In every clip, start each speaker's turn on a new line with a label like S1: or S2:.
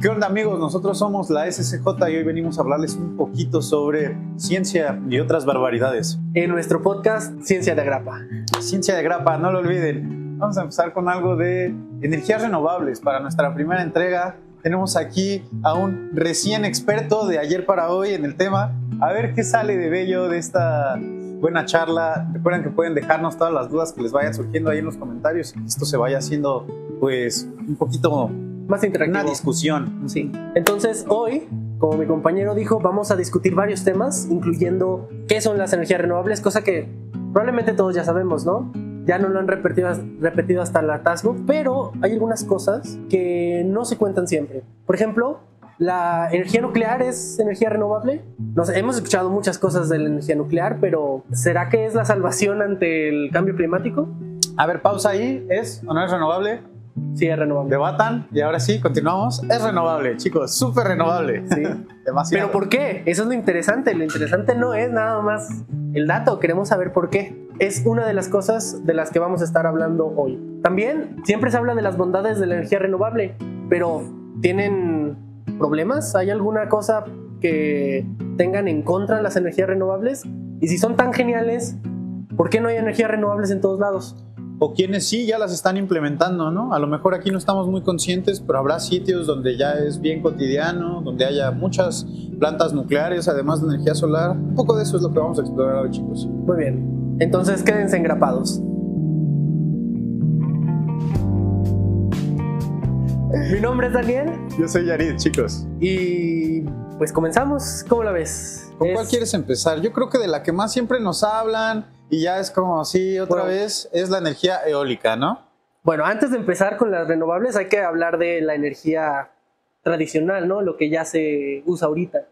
S1: ¿Qué onda, amigos? Nosotros somos la SCJ y hoy venimos a hablarles un poquito sobre ciencia y otras barbaridades.
S2: En nuestro podcast Ciencia de Agrapa.
S1: Ciencia de Grapa, no lo olviden. Vamos a empezar con algo de energías renovables. Para nuestra primera entrega tenemos aquí a un recién experto de ayer para hoy en el tema. A ver qué sale de bello de esta buena charla. Recuerden que pueden dejarnos todas las dudas que les vayan surgiendo ahí en los comentarios. Esto se vaya haciendo pues un poquito
S2: Más interactivo.
S1: una discusión.
S2: Sí. Entonces hoy, como mi compañero dijo, vamos a discutir varios temas, incluyendo qué son las energías renovables, cosa que probablemente todos ya sabemos, ¿no? Ya no lo han repetido hasta el hartazgo, pero hay algunas cosas que no se cuentan siempre. Por ejemplo, ¿la energía nuclear es energía renovable? No sé, hemos escuchado muchas cosas de la energía nuclear, pero ¿será que es la salvación ante el cambio climático?
S1: A ver, pausa ahí. ¿Es o no es renovable?
S2: Sí, es renovable.
S1: Debatan y ahora sí, continuamos. Es renovable, chicos, súper renovable.
S2: Sí.
S1: Demasiado.
S2: ¿Pero por qué? Eso es lo interesante. Lo interesante no es nada más el dato, queremos saber por qué. Es una de las cosas de las que vamos a estar hablando hoy. También siempre se habla de las bondades de la energía renovable, pero ¿tienen problemas? ¿Hay alguna cosa que tengan en contra las energías renovables? Y si son tan geniales, ¿por qué no hay energías renovables en todos lados?
S1: O quienes sí ya las están implementando, ¿no? A lo mejor aquí no estamos muy conscientes, pero habrá sitios donde ya es bien cotidiano, donde haya muchas plantas nucleares, además de energía solar. Un poco de eso es lo que vamos a explorar hoy, chicos.
S2: Muy bien. Entonces quédense engrapados. Mi nombre es Daniel.
S1: Yo soy Yarid, chicos.
S2: Y pues comenzamos. ¿Cómo la ves?
S1: ¿Con cuál quieres empezar? Yo creo que de la que más siempre nos hablan y ya es como así otra vez, es la energía eólica, ¿no?
S2: Bueno, antes de empezar con las renovables hay que hablar de la energía tradicional, ¿no? Lo que ya se usa ahorita.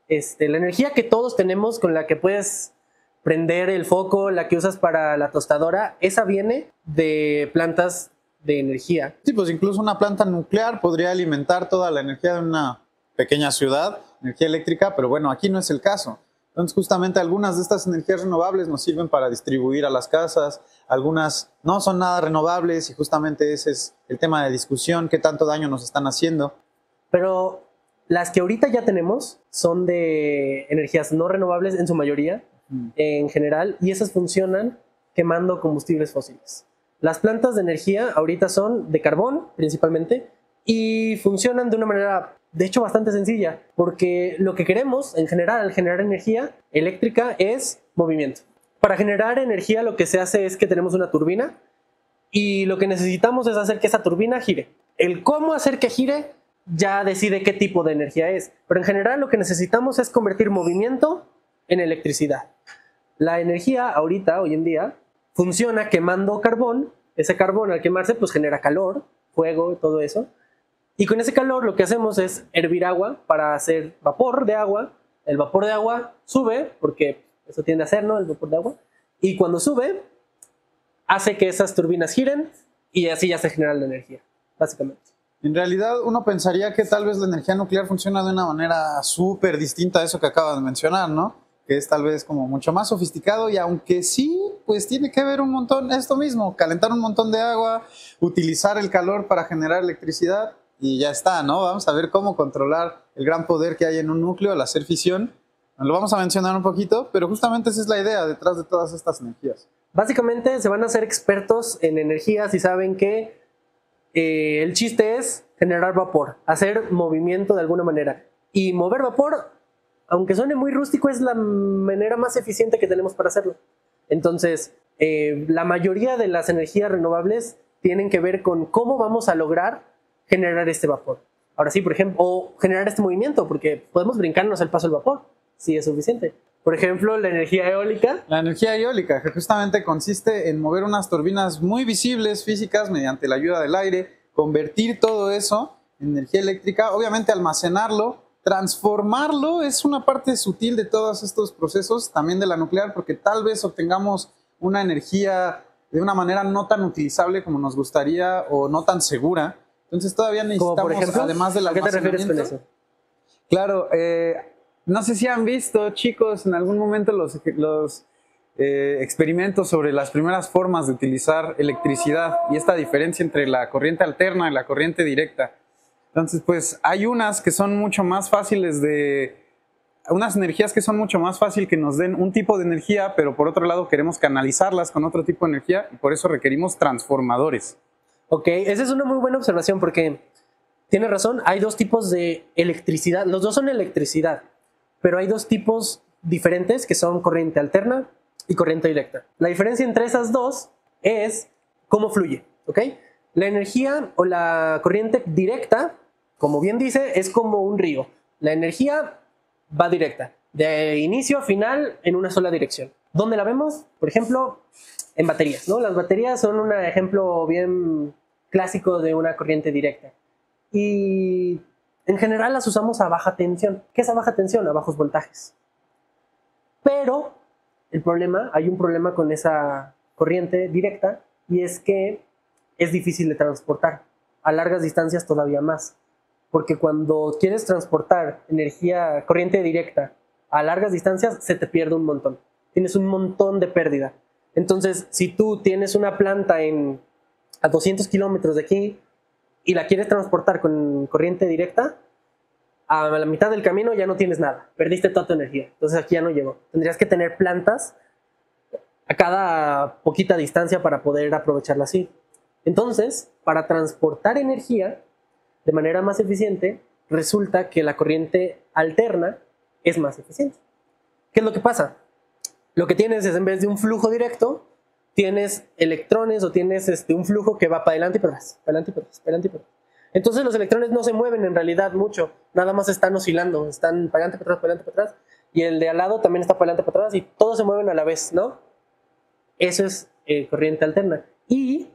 S2: La energía que todos tenemos, con la que puedes prender el foco, la que usas para la tostadora, esa viene de plantas de energía.
S1: Sí, pues incluso una planta nuclear podría alimentar toda la energía de una pequeña ciudad, energía eléctrica, pero bueno, aquí no es el caso. Entonces, justamente algunas de estas energías renovables nos sirven para distribuir a las casas, algunas no son nada renovables y justamente ese es el tema de discusión, qué tanto daño nos están haciendo.
S2: Pero las que ahorita ya tenemos son de energías no renovables en su mayoría, en general, y esas funcionan quemando combustibles fósiles. Las plantas de energía ahorita son de carbón, principalmente, y funcionan de una manera, de hecho, bastante sencilla, porque lo que queremos, en general, al generar energía eléctrica, es movimiento. Para generar energía lo que se hace es que tenemos una turbina, y lo que necesitamos es hacer que esa turbina gire. El cómo hacer que gire ya decide qué tipo de energía es, pero en general lo que necesitamos es convertir movimiento en electricidad. La energía ahorita, hoy en día, funciona quemando carbón. Ese carbón al quemarse pues genera calor, fuego, todo eso. Y con ese calor lo que hacemos es hervir agua para hacer vapor de agua. El vapor de agua sube, porque eso tiende a hacer, ¿no? El vapor de agua. Y cuando sube, hace que esas turbinas giren y así ya se genera la energía, básicamente.
S1: En realidad uno pensaría que tal vez la energía nuclear funciona de una manera súper distinta a eso que acabas de mencionar, ¿no? Que es tal vez como mucho más sofisticado y aunque sí, pues tiene que ver un montón esto mismo, calentar un montón de agua, utilizar el calor para generar electricidad y ya está, ¿no? Vamos a ver cómo controlar el gran poder que hay en un núcleo al hacer fisión. Lo vamos a mencionar un poquito, pero justamente esa es la idea detrás de todas estas energías.
S2: Básicamente se van a hacer expertos en energías y saben que el chiste es generar vapor, hacer movimiento de alguna manera. Y mover vapor, aunque suene muy rústico, es la manera más eficiente que tenemos para hacerlo. Entonces, la mayoría de las energías renovables tienen que ver con cómo vamos a lograr generar este vapor. Ahora sí, por ejemplo, o generar este movimiento, porque podemos brincarnos el paso del vapor, si es suficiente. Por ejemplo, la energía eólica.
S1: La energía eólica, que justamente consiste en mover unas turbinas muy visibles, físicas, mediante la ayuda del aire, convertir todo eso en energía eléctrica, obviamente almacenarlo, transformarlo, es una parte sutil de todos estos procesos, también de la nuclear, porque tal vez obtengamos una energía de una manera no tan utilizable como nos gustaría o no tan segura. Entonces todavía necesitamos,
S2: por ejemplo,
S1: además del
S2: ¿a qué te
S1: almacenamiento.
S2: refieres con eso?
S1: Claro, no sé si han visto, chicos, en algún momento los experimentos sobre las primeras formas de utilizar electricidad y esta diferencia entre la corriente alterna y la corriente directa. Entonces, pues hay unas que son mucho más fáciles unas energías que son mucho más fácil que nos den un tipo de energía, pero por otro lado queremos canalizarlas con otro tipo de energía y por eso requerimos transformadores.
S2: Ok, esa es una muy buena observación porque tienes razón, hay dos tipos de electricidad, los dos son electricidad, pero hay dos tipos diferentes que son corriente alterna y corriente directa. La diferencia entre esas dos es cómo fluye, ¿ok? La energía o la corriente directa, como bien dice, es como un río. La energía va directa, de inicio a final en una sola dirección. ¿Dónde la vemos? Por ejemplo, en baterías, ¿no? Las baterías son un ejemplo bien clásico de una corriente directa. Y en general las usamos a baja tensión. ¿Qué es a baja tensión? A bajos voltajes. Pero hay un problema con esa corriente directa y es que es difícil de transportar. A largas distancias todavía más. Porque cuando quieres transportar corriente directa a largas distancias, se te pierde un montón. Tienes un montón de pérdida. Entonces, si tú tienes una planta a 200 kilómetros de aquí y la quieres transportar con corriente directa, a la mitad del camino ya no tienes nada. Perdiste toda tu energía. Entonces aquí ya no llegó. Tendrías que tener plantas a cada poquita distancia para poder aprovecharla así. Entonces, para transportar energía de manera más eficiente, resulta que la corriente alterna es más eficiente. ¿Qué es lo que pasa? Lo que tienes es, en vez de un flujo directo, tienes electrones o tienes un flujo que va para adelante y para atrás, para adelante y para atrás, para adelante y para atrás. Entonces los electrones no se mueven en realidad mucho, nada más están oscilando, están para adelante, para atrás, para adelante, para atrás, y el de al lado también está para adelante, para atrás, y todos se mueven a la vez, ¿no? Eso es corriente alterna. Y,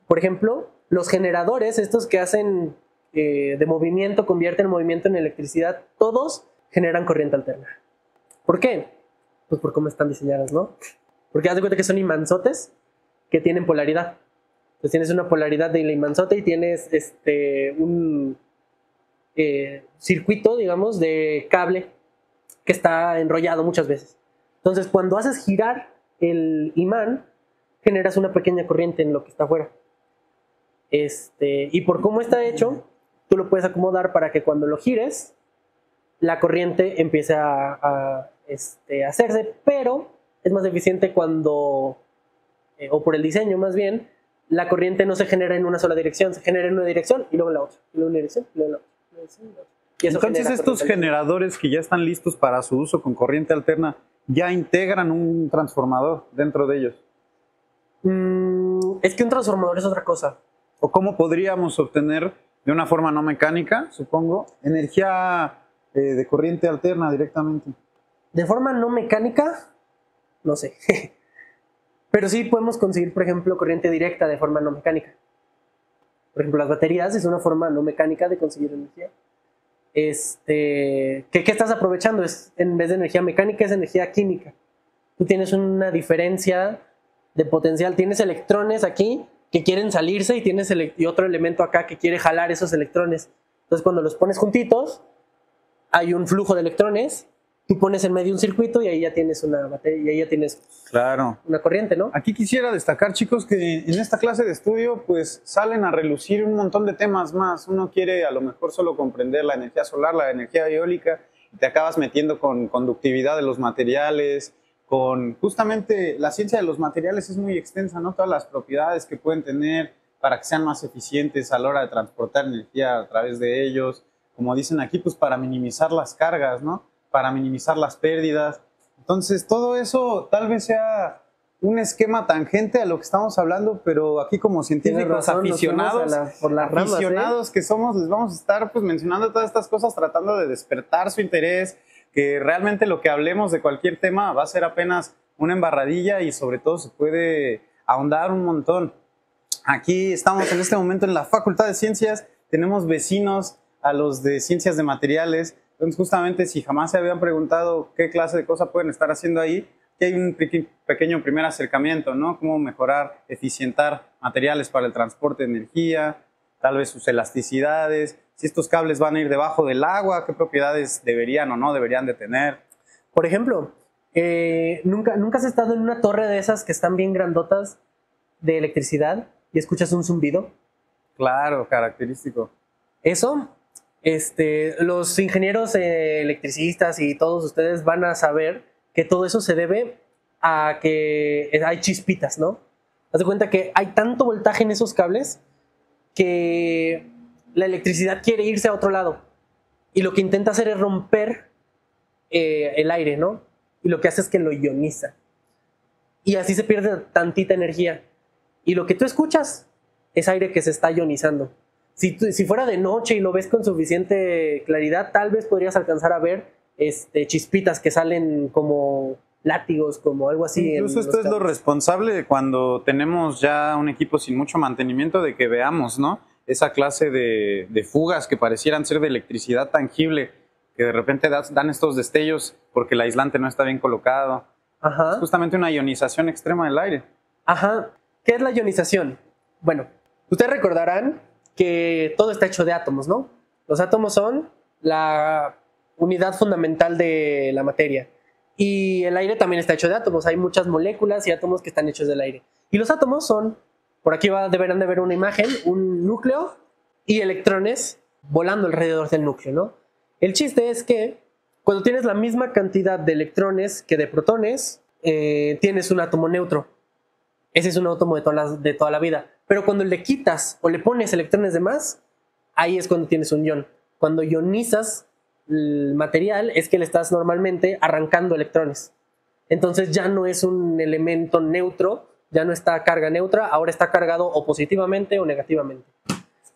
S2: por ejemplo, los generadores, estos que hacen de movimiento, convierten el movimiento en electricidad, todos generan corriente alterna. ¿Por qué? Pues por cómo están diseñadas, ¿no? Porque haz de cuenta que son imanzotes que tienen polaridad. Entonces tienes una polaridad del imanzote y tienes un circuito, digamos, de cable que está enrollado muchas veces. Entonces, cuando haces girar el imán, generas una pequeña corriente en lo que está afuera. Y por cómo está hecho, tú lo puedes acomodar para que cuando lo gires, la corriente empiece a hacerse, pero es más eficiente cuando, o por el diseño más bien, la corriente no se genera en una sola dirección, se genera en una dirección y luego en la otra, y luego en una dirección, y luego en la otra. Y eso
S1: entonces estos generadores que ya están listos para su uso con corriente alterna, ya integran un transformador dentro de ellos.
S2: Es que un transformador es otra cosa.
S1: ¿O cómo podríamos obtener de una forma no mecánica, supongo, energía de corriente alterna directamente?
S2: De forma no mecánica, no sé. Pero sí podemos conseguir, por ejemplo, corriente directa de forma no mecánica. Por ejemplo, las baterías es una forma no mecánica de conseguir energía. ¿Qué estás aprovechando? En vez de energía mecánica, es energía química. Tú tienes una diferencia de potencial. Tienes electrones aquí que quieren salirse y tienes y otro elemento acá que quiere jalar esos electrones. Entonces, cuando los pones juntitos, hay un flujo de electrones. Tú pones en medio un circuito y ahí ya tienes una batería, y ahí ya tienes una corriente, ¿no?
S1: Aquí quisiera destacar, chicos, que en esta clase de estudio pues salen a relucir un montón de temas más. Uno quiere a lo mejor solo comprender la energía solar, la energía eólica, y te acabas metiendo con conductividad de los materiales, con justamente la ciencia de los materiales es muy extensa, ¿no? Todas las propiedades que pueden tener para que sean más eficientes a la hora de transportar energía a través de ellos. Como dicen aquí, pues para minimizar las cargas, ¿no? Para minimizar las pérdidas. Entonces, todo eso tal vez sea un esquema tangente a lo que estamos hablando, pero aquí como científicos aficionados que somos, les vamos a estar pues mencionando todas estas cosas, tratando de despertar su interés, que realmente lo que hablemos de cualquier tema va a ser apenas una embarradilla y sobre todo se puede ahondar un montón. Aquí estamos en este momento en la Facultad de Ciencias, tenemos vecinos a los de Ciencias de Materiales. Entonces, justamente, si jamás se habían preguntado qué clase de cosas pueden estar haciendo ahí, aquí hay un pequeño primer acercamiento, ¿no? Cómo mejorar, eficientar materiales para el transporte de energía, tal vez sus elasticidades, si estos cables van a ir debajo del agua, qué propiedades deberían o no deberían de tener.
S2: Por ejemplo, ¿nunca has estado en una torre de esas que están bien grandotas de electricidad y escuchas un zumbido?
S1: Claro, característico.
S2: Eso, los ingenieros electricistas y todos ustedes van a saber que todo eso se debe a que hay chispitas, ¿no? Haz de cuenta que hay tanto voltaje en esos cables que la electricidad quiere irse a otro lado. Y lo que intenta hacer es romper el aire, ¿no? Y lo que hace es que lo ioniza. Y así se pierde tantita energía. Y lo que tú escuchas es aire que se está ionizando. Si fuera de noche y lo ves con suficiente claridad, tal vez podrías alcanzar a ver chispitas que salen como látigos, como algo así.
S1: Incluso esto es lo responsable de cuando tenemos ya un equipo sin mucho mantenimiento, de que veamos, ¿no? Esa clase de fugas que parecieran ser de electricidad tangible, que de repente dan estos destellos porque el aislante no está bien colocado.
S2: Ajá.
S1: Es justamente una ionización extrema del aire.
S2: Ajá. ¿Qué es la ionización? Bueno, ustedes recordarán que todo está hecho de átomos, ¿no? Los átomos son la unidad fundamental de la materia. Y el aire también está hecho de átomos. Hay muchas moléculas y átomos que están hechos del aire. Y los átomos son, por aquí deberán de ver una imagen, un núcleo y electrones volando alrededor del núcleo, ¿no? El chiste es que cuando tienes la misma cantidad de electrones que de protones, tienes un átomo neutro. Ese es un átomo de toda la vida. Pero cuando le quitas o le pones electrones de más, ahí es cuando tienes un ion. Cuando ionizas el material es que le estás normalmente arrancando electrones. Entonces ya no es un elemento neutro, ya no está carga neutra, ahora está cargado o positivamente o negativamente.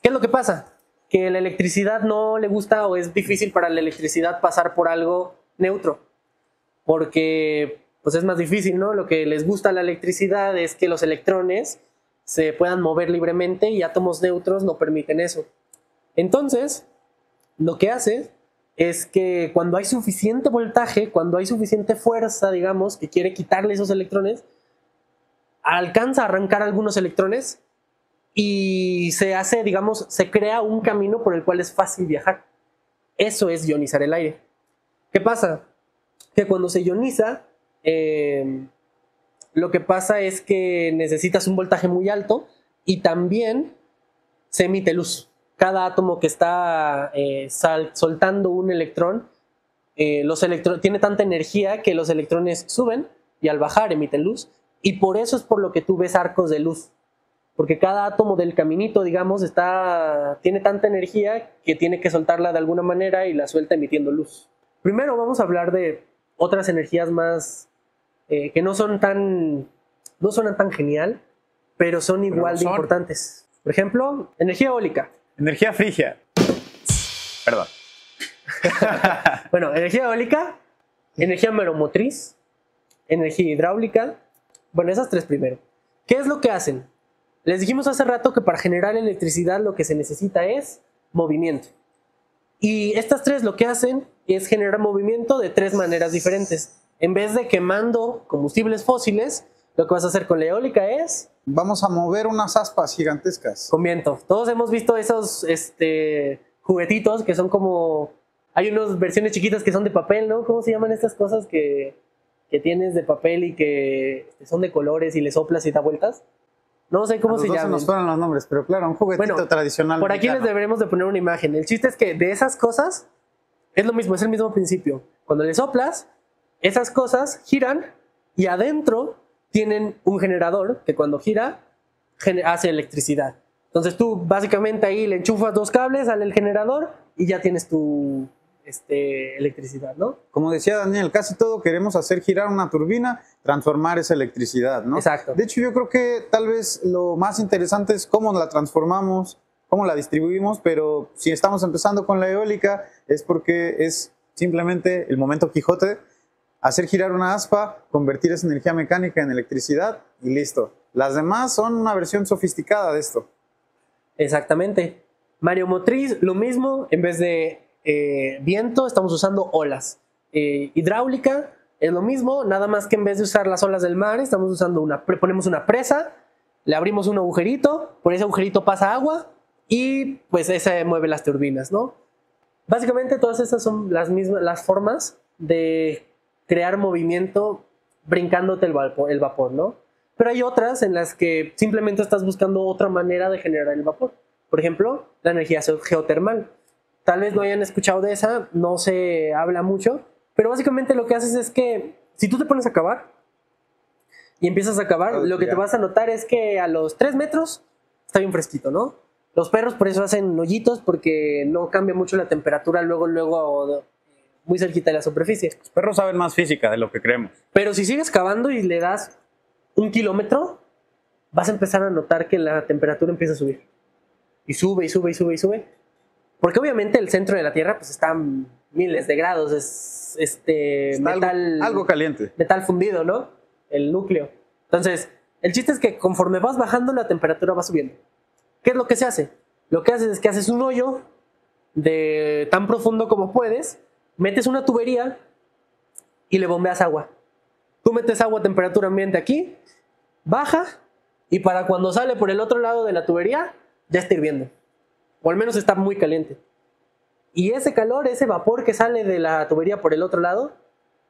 S2: ¿Qué es lo que pasa? Que la electricidad no le gusta o es difícil para la electricidad pasar por algo neutro. Porque pues es más difícil, ¿no? Lo que les gusta a la electricidad es que los electrones se puedan mover libremente y átomos neutros no permiten eso. Entonces, lo que hace es que cuando hay suficiente voltaje, cuando hay suficiente fuerza, digamos, que quiere quitarle esos electrones, alcanza a arrancar algunos electrones y se hace, digamos, se crea un camino por el cual es fácil viajar. Eso es ionizar el aire. ¿Qué pasa? Que cuando se ioniza, lo que pasa es que necesitas un voltaje muy alto y también se emite luz. Cada átomo que está soltando un electrón, tiene tanta energía que los electrones suben y al bajar emiten luz. Y por eso es por lo que tú ves arcos de luz. Porque cada átomo del caminito, digamos, tiene tanta energía que tiene que soltarla de alguna manera y la suelta emitiendo luz. Primero vamos a hablar de otras energías más que no suenan tan genial, pero son igual de importantes. Por ejemplo, energía eólica.
S1: Energía frigia. Perdón.
S2: Bueno, energía eólica, energía mareomotriz, energía hidráulica. Bueno, esas tres primero. ¿Qué es lo que hacen? Les dijimos hace rato que para generar electricidad lo que se necesita es movimiento. Y estas tres lo que hacen es generar movimiento de tres maneras diferentes. En vez de quemando combustibles fósiles, lo que vas a hacer con la eólica es...
S1: Vamos a mover unas aspas gigantescas.
S2: Con viento. Todos hemos visto esos juguetitos que son como... Hay unas versiones chiquitas que son de papel, ¿no? ¿Cómo se llaman estas cosas que tienes de papel y que son de colores y le soplas y da vueltas? No sé cómo se llaman.
S1: Nos fueron los nombres, pero claro, un juguetito tradicional.
S2: Por aquí les deberemos de poner una imagen. El chiste es que de esas cosas es lo mismo, es el mismo principio. Cuando le soplas, esas cosas giran y adentro tienen un generador que cuando gira hace electricidad. Entonces tú básicamente ahí le enchufas dos cables, sale el generador y ya tienes tu electricidad, ¿no?
S1: Como decía Daniel, casi todo queremos hacer girar una turbina, transformar esa electricidad, ¿no?
S2: Exacto.
S1: De hecho, yo creo que tal vez lo más interesante es cómo la transformamos, cómo la distribuimos, pero si estamos empezando con la eólica es porque es simplemente el momento Quijote, hacer girar una aspa, convertir esa energía mecánica en electricidad y listo. Las demás son una versión sofisticada de esto.
S2: Exactamente. Mareomotriz, lo mismo, en vez de viento estamos usando olas. Hidráulica es lo mismo, nada más que en vez de usar las olas del mar estamos usando ponemos una presa, le abrimos un agujerito, por ese agujerito pasa agua y pues ese mueve las turbinas, ¿no? Básicamente todas estas son las formas de crear movimiento brincándote el vapor, ¿no? Pero hay otras en las que simplemente estás buscando otra manera de generar el vapor. por ejemplo, la energía geotermal. Tal vez no hayan escuchado de esa, no se habla mucho, pero básicamente lo que haces es que si tú te pones a cavar y empiezas a cavar, lo que te vas a notar es que a los 3 metros está bien fresquito, ¿no? Los perros por eso hacen hoyitos, porque no cambia mucho la temperatura luego muy cerquita de la superficie.
S1: Los perros saben más física de lo que creemos.
S2: Pero si sigues cavando y le das 1 kilómetro, vas a empezar a notar que la temperatura empieza a subir. Y sube, y sube, y sube, y sube. Porque obviamente el centro de la Tierra pues está a miles de grados, es metal,
S1: algo caliente.
S2: Metal fundido, ¿no? El núcleo. Entonces, el chiste es que conforme vas bajando, la temperatura va subiendo. ¿Qué es lo que se hace? Lo que haces es que haces un hoyo de tan profundo como puedes, metes una tubería y le bombeas agua. Tú metes agua a temperatura ambiente aquí, baja, y para cuando sale por el otro lado de la tubería, ya está hirviendo. O al menos está muy caliente. Y ese calor, ese vapor que sale de la tubería por el otro lado,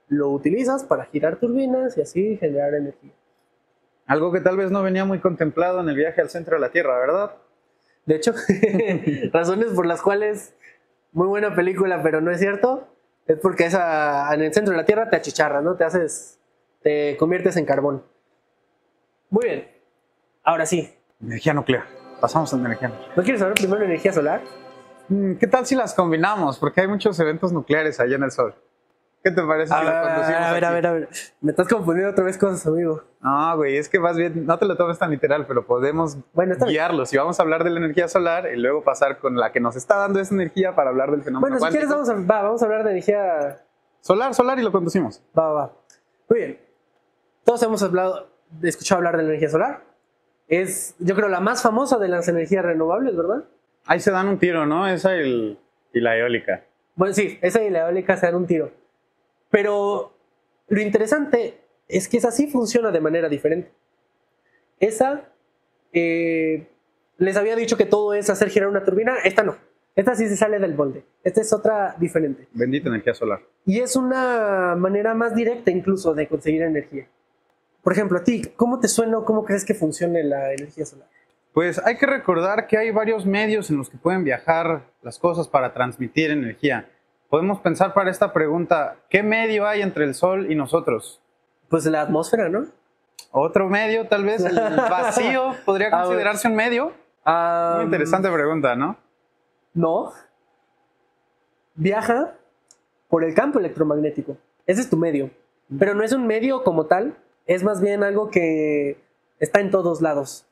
S2: lo utilizas para girar turbinas y así generar energía.
S1: Algo que tal vez no venía muy contemplado en el viaje al centro de la Tierra, ¿verdad?
S2: De hecho, razones por las cuales, muy buena película, pero no es cierto, es porque en el centro de la Tierra te achicharra, ¿no? Te conviertes en carbón. Muy bien. Ahora sí.
S1: Energía nuclear. Pasamos a energía nuclear.
S2: ¿No quieres saber primero energía solar?
S1: ¿Qué tal si las combinamos? Porque hay muchos eventos nucleares allá en el Sol. ¿Qué te parece si las conducimos
S2: a ver. Me estás confundiendo otra vez cosas, amigo.
S1: No, güey, es que más bien, no te lo tomes tan literal, pero podemos guiarlos. Y vamos a hablar de la energía solar y luego pasar con la que nos está dando esa energía para hablar del fenómeno
S2: cuántico. Bueno, si quieres vamos a hablar de energía...
S1: Solar y lo conducimos.
S2: Va. Muy bien. Todos hemos escuchado hablar de la energía solar. Es, yo creo, la más famosa de las energías renovables, ¿verdad?
S1: Ahí se dan un tiro, ¿no? Esa y la eólica.
S2: Bueno, sí, esa y la eólica se dan un tiro. Pero lo interesante es que esa sí funciona de manera diferente. Esa, les había dicho que todo es hacer girar una turbina. Esta no. Esta sí se sale del molde. Esta es otra diferente.
S1: Bendita energía solar.
S2: Y es una manera más directa incluso de conseguir energía. Por ejemplo, a ti, ¿cómo te suena o cómo crees que funcione la energía solar?
S1: Pues hay que recordar que hay varios medios en los que pueden viajar las cosas para transmitir energía. Podemos pensar para esta pregunta, ¿qué medio hay entre el Sol y nosotros?
S2: Pues la atmósfera, ¿no?
S1: Otro medio, tal vez, el vacío, ¿podría considerarse un medio? Muy interesante pregunta, ¿no?
S2: No. Viaja por el campo electromagnético. Ese es tu medio. Pero no es un medio como tal, es más bien algo que está en todos lados.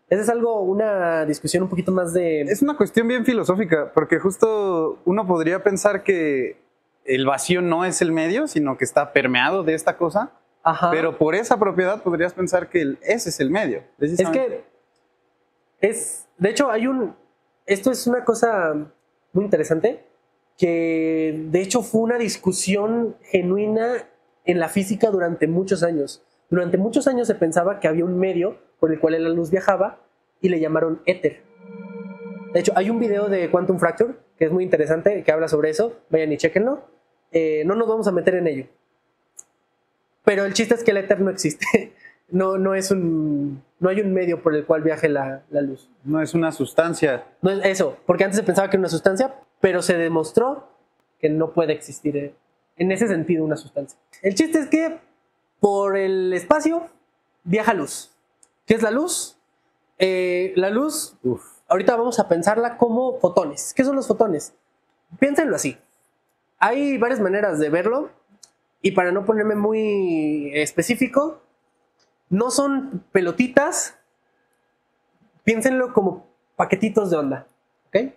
S2: Esa es una discusión un poquito más de...
S1: Es una cuestión bien filosófica, porque justo uno podría pensar que el vacío no es el medio, sino que está permeado de esta cosa. Ajá. Pero por esa propiedad podrías pensar que ese es el medio.
S2: Es que de hecho esto es una cosa muy interesante, que de hecho fue una discusión genuina en la física durante muchos años. Durante muchos años se pensaba que había un medio por el cual la luz viajaba y le llamaron éter. De hecho, hay un video de Quantum Fracture que es muy interesante, que habla sobre eso. Vayan y chéquenlo. No nos vamos a meter en ello. Pero el chiste es que el éter no existe. No hay un medio por el cual viaje la luz.
S1: No es una sustancia.
S2: No es eso, porque antes se pensaba que era una sustancia, pero se demostró que no puede existir en ese sentido una sustancia. El chiste es que por el espacio viaja luz. ¿Qué es la luz? La luz, ahorita vamos a pensarla como fotones. ¿Qué son los fotones? Piénsenlo así. Hay varias maneras de verlo, y para no ponerme muy específico, no son pelotitas, piénsenlo como paquetitos de onda, ¿ok?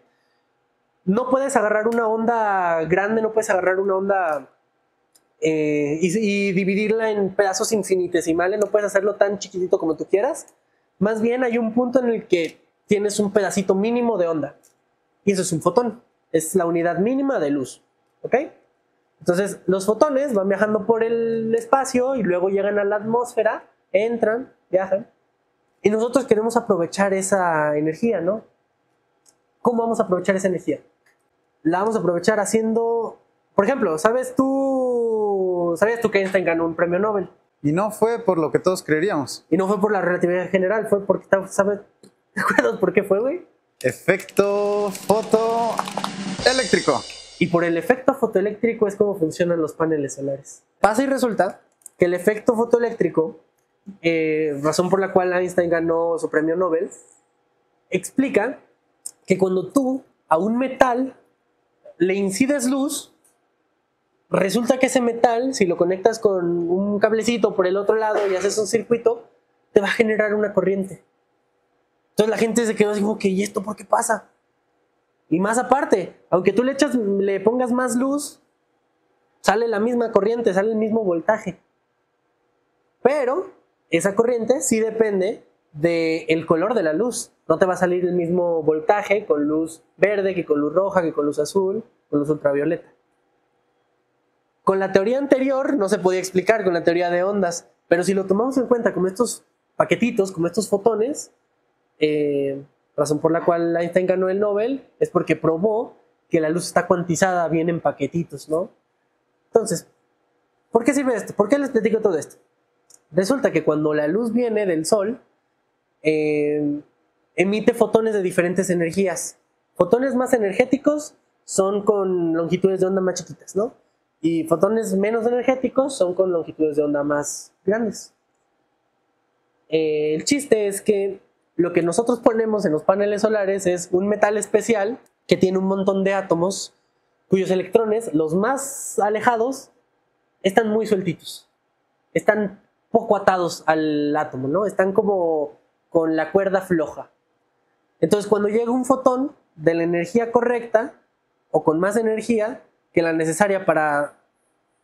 S2: No puedes agarrar una onda grande, no puedes agarrar una onda y dividirla en pedazos infinitesimales, no puedes hacerlo tan chiquitito como tú quieras. Más bien hay un punto en el que tienes un pedacito mínimo de onda, y eso es un fotón, es la unidad mínima de luz, ¿ok? Entonces los fotones van viajando por el espacio y luego llegan a la atmósfera, entran, viajan, y nosotros queremos aprovechar esa energía, ¿no? ¿Cómo vamos a aprovechar esa energía? La vamos a aprovechar haciendo, por ejemplo, ¿sabías tú que Einstein ganó un premio Nobel?
S1: Y no fue por lo que todos creeríamos.
S2: Y no fue por la relatividad general, fue porque, ¿sabes? ¿Te acuerdas por qué fue, güey?
S1: Efecto fotoeléctrico.
S2: Y por el efecto fotoeléctrico es como funcionan los paneles solares. Pasa y resulta que el efecto fotoeléctrico, razón por la cual Einstein ganó su premio Nobel, explica que cuando tú a un metal le incides luz, resulta que ese metal, si lo conectas con un cablecito por el otro lado y haces un circuito, te va a generar una corriente. Entonces la gente se quedó así como que, ¿y esto por qué pasa? Y más aparte, aunque tú le pongas más luz, sale la misma corriente, sale el mismo voltaje. Pero esa corriente sí depende del color de la luz. No te va a salir el mismo voltaje con luz verde que con luz roja, que con luz azul, con luz ultravioleta. Con la teoría anterior no se podía explicar con la teoría de ondas, pero si lo tomamos en cuenta como estos paquetitos, como estos fotones, razón por la cual Einstein ganó el Nobel es porque probó que la luz está cuantizada bien en paquetitos, ¿no? Entonces, ¿por qué sirve esto? ¿Por qué les platico todo esto? Resulta que cuando la luz viene del sol, emite fotones de diferentes energías. Fotones más energéticos son con longitudes de onda más chiquitas, ¿no? Y fotones menos energéticos son con longitudes de onda más grandes. El chiste es que lo que nosotros ponemos en los paneles solares es un metal especial que tiene un montón de átomos cuyos electrones, los más alejados, están muy sueltitos. Están poco atados al átomo, ¿no? Están como con la cuerda floja. Entonces, cuando llega un fotón de la energía correcta o con más energía que la necesaria para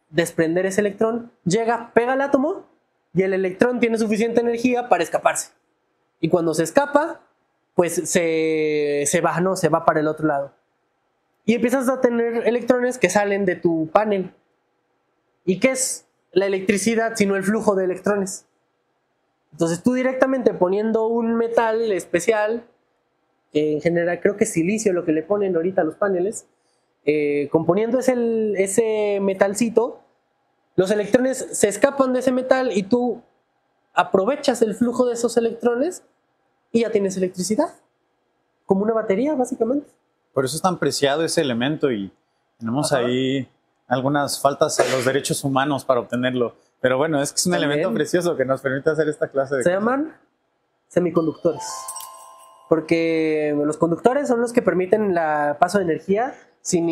S2: desprender ese electrón, llega, pega al átomo y el electrón tiene suficiente energía para escaparse. Y cuando se escapa, pues se va, ¿no? Se va para el otro lado. Y empiezas a tener electrones que salen de tu panel. ¿Y qué es la electricidad sino el flujo de electrones? Entonces tú directamente poniendo un metal especial, en general creo que es silicio lo que le ponen ahorita a los paneles, componiendo ese metalcito, los electrones se escapan de ese metal y tú aprovechas el flujo de esos electrones y ya tienes electricidad. Como una batería, básicamente.
S1: Por eso es tan preciado ese elemento y tenemos ahí algunas faltas a los derechos humanos para obtenerlo. Pero bueno, es que es un elemento precioso que nos permite hacer esta clase de
S2: cosas. Se llaman semiconductores. Porque los conductores son los que permiten el paso de energía sin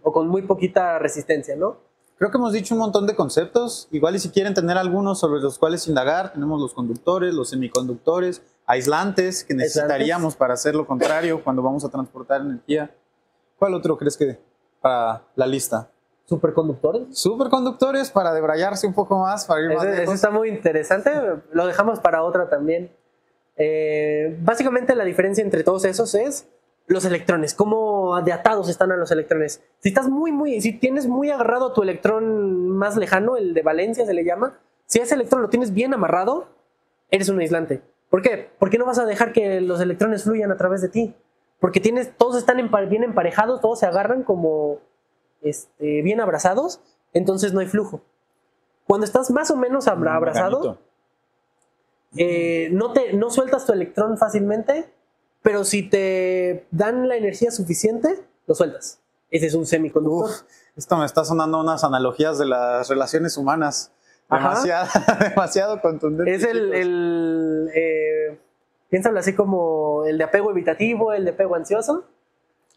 S2: o con muy poquita resistencia, ¿no?
S1: Creo que hemos dicho un montón de conceptos. Igual y si quieren tener algunos sobre los cuales indagar, tenemos los conductores, los semiconductores, aislantes que necesitaríamos para hacer lo contrario cuando vamos a transportar energía. ¿Cuál otro crees que para la lista?
S2: ¿Superconductores?
S1: Superconductores para debrayarse un poco más, para ir más lejos.
S2: Eso está muy interesante. Lo dejamos para otra también. Básicamente la diferencia entre todos esos es los electrones, cómo de atados están a los electrones. Si tienes muy agarrado a tu electrón más lejano, el de valencia se le llama, si ese electrón lo tienes bien amarrado, eres un aislante. ¿Por qué? Porque no vas a dejar que los electrones fluyan a través de ti. Porque todos están bien emparejados, todos se agarran como bien abrazados, entonces no hay flujo. Cuando estás más o menos abrazado, no sueltas tu electrón fácilmente, pero si te dan la energía suficiente, lo sueltas. Ese es un semiconductor.
S1: Esto me está sonando unas analogías de las relaciones humanas. Demasiado contundente.
S2: Es piénsalo así como el de apego evitativo, el de apego ansioso.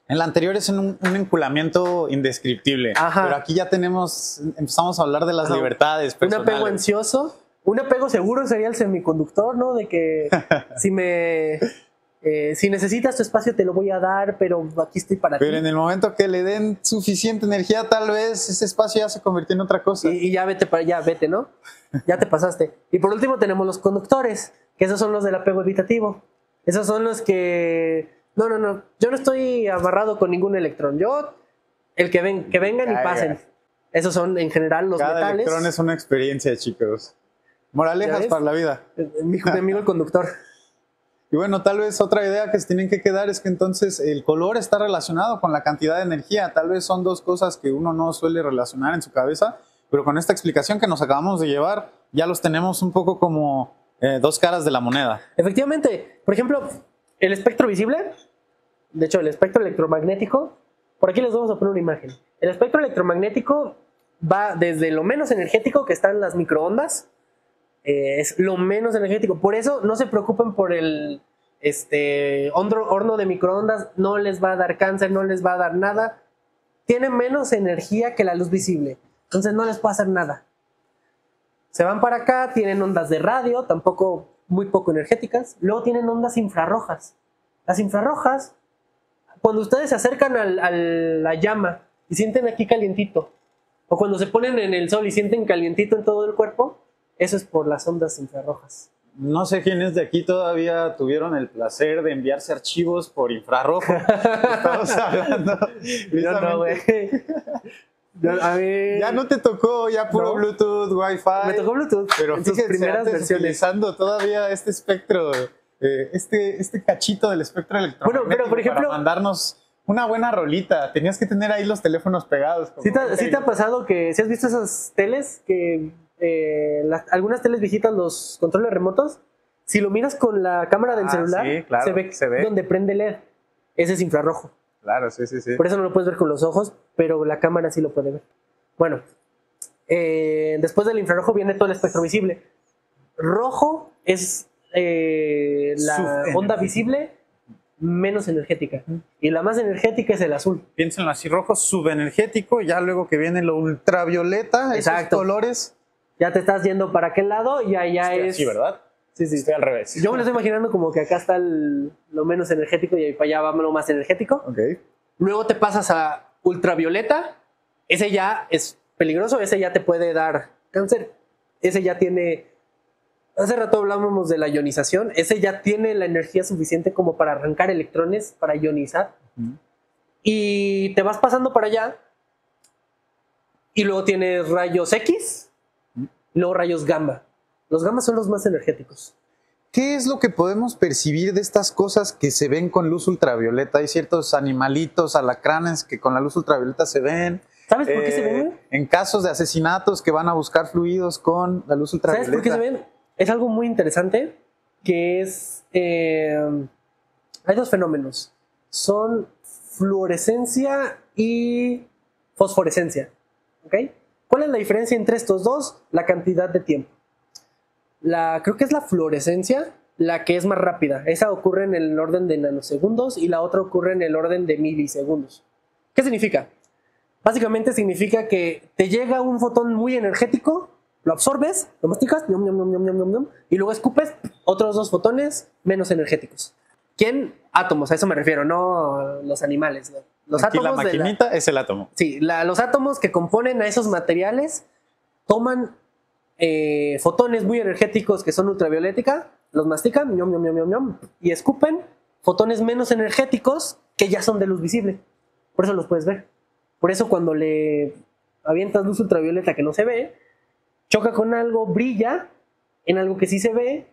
S1: En la anterior es un enculamiento indescriptible. Pero aquí ya empezamos a hablar de las libertades personales.
S2: Un apego ansioso. Un apego seguro sería el semiconductor, ¿no? De que si necesitas tu espacio te lo voy a dar, pero aquí estoy para ti.
S1: Pero en el momento que le den suficiente energía, tal vez ese espacio ya se convirtió en otra cosa.
S2: Y ya vete, ¿no? Ya te pasaste. Y por último tenemos los conductores, que esos son los del apego evitativo. Esos son los que... No, yo no estoy amarrado con ningún electrón. Que vengan y pasen. Esos son en general los metales.
S1: Cada electrón es una experiencia, chicos. Moralejas para la vida.
S2: Mi amigo el conductor.
S1: Y bueno, tal vez otra idea que se tienen que quedar es que entonces el color está relacionado con la cantidad de energía. Tal vez son dos cosas que uno no suele relacionar en su cabeza, pero con esta explicación que nos acabamos de llevar, ya los tenemos un poco como Dos caras de la moneda.
S2: Efectivamente, por ejemplo, el espectro visible, de hecho el espectro electromagnético, por aquí les vamos a poner una imagen. El espectro electromagnético va desde lo menos energético, que están las microondas, es lo menos energético. Por eso no se preocupen por el horno de microondas, no les va a dar cáncer, no les va a dar nada. Tiene menos energía que la luz visible, entonces no les puede hacer nada. Se van para acá, tienen ondas de radio, tampoco muy poco energéticas. Luego tienen ondas infrarrojas. Las infrarrojas, cuando ustedes se acercan a la llama y sienten aquí calientito, o cuando se ponen en el sol y sienten calientito en todo el cuerpo, eso es por las ondas infrarrojas.
S1: No sé quiénes de aquí todavía tuvieron el placer de enviarse archivos por infrarrojo. Estamos hablando.
S2: Yo no, güey. A mí...
S1: Ya no te tocó, ya puro
S2: No.
S1: Bluetooth, Wi-Fi.
S2: Me tocó Bluetooth
S1: Pero
S2: en sus
S1: fíjense,
S2: primeras
S1: antes
S2: versiones.
S1: utilizando todavía este espectro, este cachito del espectro electromagnético.
S2: Bueno, pero por ejemplo,
S1: para mandarnos una buena rolita. Tenías que tener ahí los teléfonos pegados.
S2: ¿Sí te ha pasado que si has visto esas teles que algunas teles viejitas, los controles remotos, si lo miras con la cámara del celular,
S1: sí, claro,
S2: se ve donde prende LED? Ese es infrarrojo.
S1: Claro, sí.
S2: Por eso no lo puedes ver con los ojos, pero la cámara sí lo puede ver. Bueno, después del infrarrojo viene todo el espectro visible. Rojo es la onda visible menos energética. Y la más energética es el azul.
S1: Piénsenlo así, rojo subenergético, ya luego que viene lo ultravioleta,
S2: Exacto.
S1: esos colores.
S2: Ya te estás yendo para aquel lado y allá es...
S1: Sí, ¿verdad?
S2: Sí.
S1: Estoy al revés.
S2: Yo me lo estoy imaginando como que acá está lo menos energético y para allá va lo más energético.
S1: Ok.
S2: Luego te pasas a ultravioleta. Ese ya es peligroso, ese ya te puede dar cáncer. Ese ya tiene... Hace rato hablábamos de la ionización. Ese ya tiene la energía suficiente como para arrancar electrones, para ionizar. Y te vas pasando para allá. Y luego tienes rayos X. Luego rayos gamma. Los gamma son los más energéticos.
S1: ¿Qué es lo que podemos percibir de estas cosas que se ven con luz ultravioleta? Hay ciertos animalitos, alacranes, que con la luz ultravioleta se ven.
S2: ¿Sabes por qué se ven?
S1: En casos de asesinatos que van a buscar fluidos con la luz ultravioleta.
S2: ¿Sabes por qué se ven? Es algo muy interesante, que es... hay dos fenómenos. Son fluorescencia y fosforescencia. ¿Ok? ¿Cuál es la diferencia entre estos dos? La cantidad de tiempo. Creo que es la fluorescencia la que es más rápida. Esa ocurre en el orden de nanosegundos y la otra ocurre en el orden de milisegundos. ¿Qué significa? Básicamente significa que te llega un fotón muy energético, lo absorbes, lo masticas, ñom, ñom, ñom, ñom, ñom, ñom, y luego escupes otros dos fotones menos energéticos. ¿Quién? Átomos, a eso me refiero, no los animales. ¿No? Los
S1: Aquí
S2: átomos
S1: la maquinita es el átomo.
S2: Sí, los átomos que componen a esos materiales toman fotones muy energéticos que son ultravioleta, los mastican, ñom, ñom, ñom, ñom, ñom, y escupen fotones menos energéticos que ya son de luz visible. Por eso los puedes ver. Por eso cuando le avientas luz ultravioleta que no se ve, choca con algo, brilla en algo que sí se ve,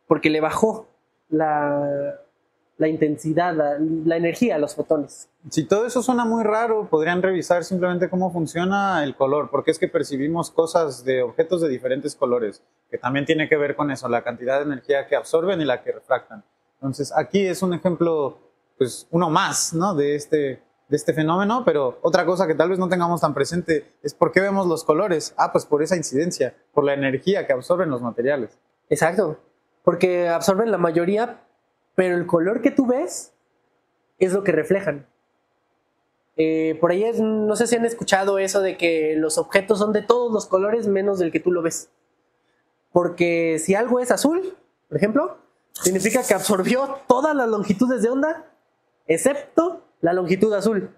S2: porque le bajó la intensidad, la energía a los fotones.
S1: Si todo eso suena muy raro, podrían revisar simplemente cómo funciona el color, porque es que percibimos cosas de objetos de diferentes colores, que también tiene que ver con eso, la cantidad de energía que absorben y la que refractan. Entonces, aquí es un ejemplo, pues, uno más, ¿no?, de este fenómeno, pero otra cosa que tal vez no tengamos tan presente es por qué vemos los colores. Pues por esa incidencia, por la energía que absorben los materiales.
S2: Exacto, porque absorben la mayoría, pero el color que tú ves es lo que reflejan. Por ahí no sé si han escuchado eso de que los objetos son de todos los colores menos del que tú lo ves. Porque si algo es azul, por ejemplo, significa que absorbió todas las longitudes de onda, excepto la longitud azul.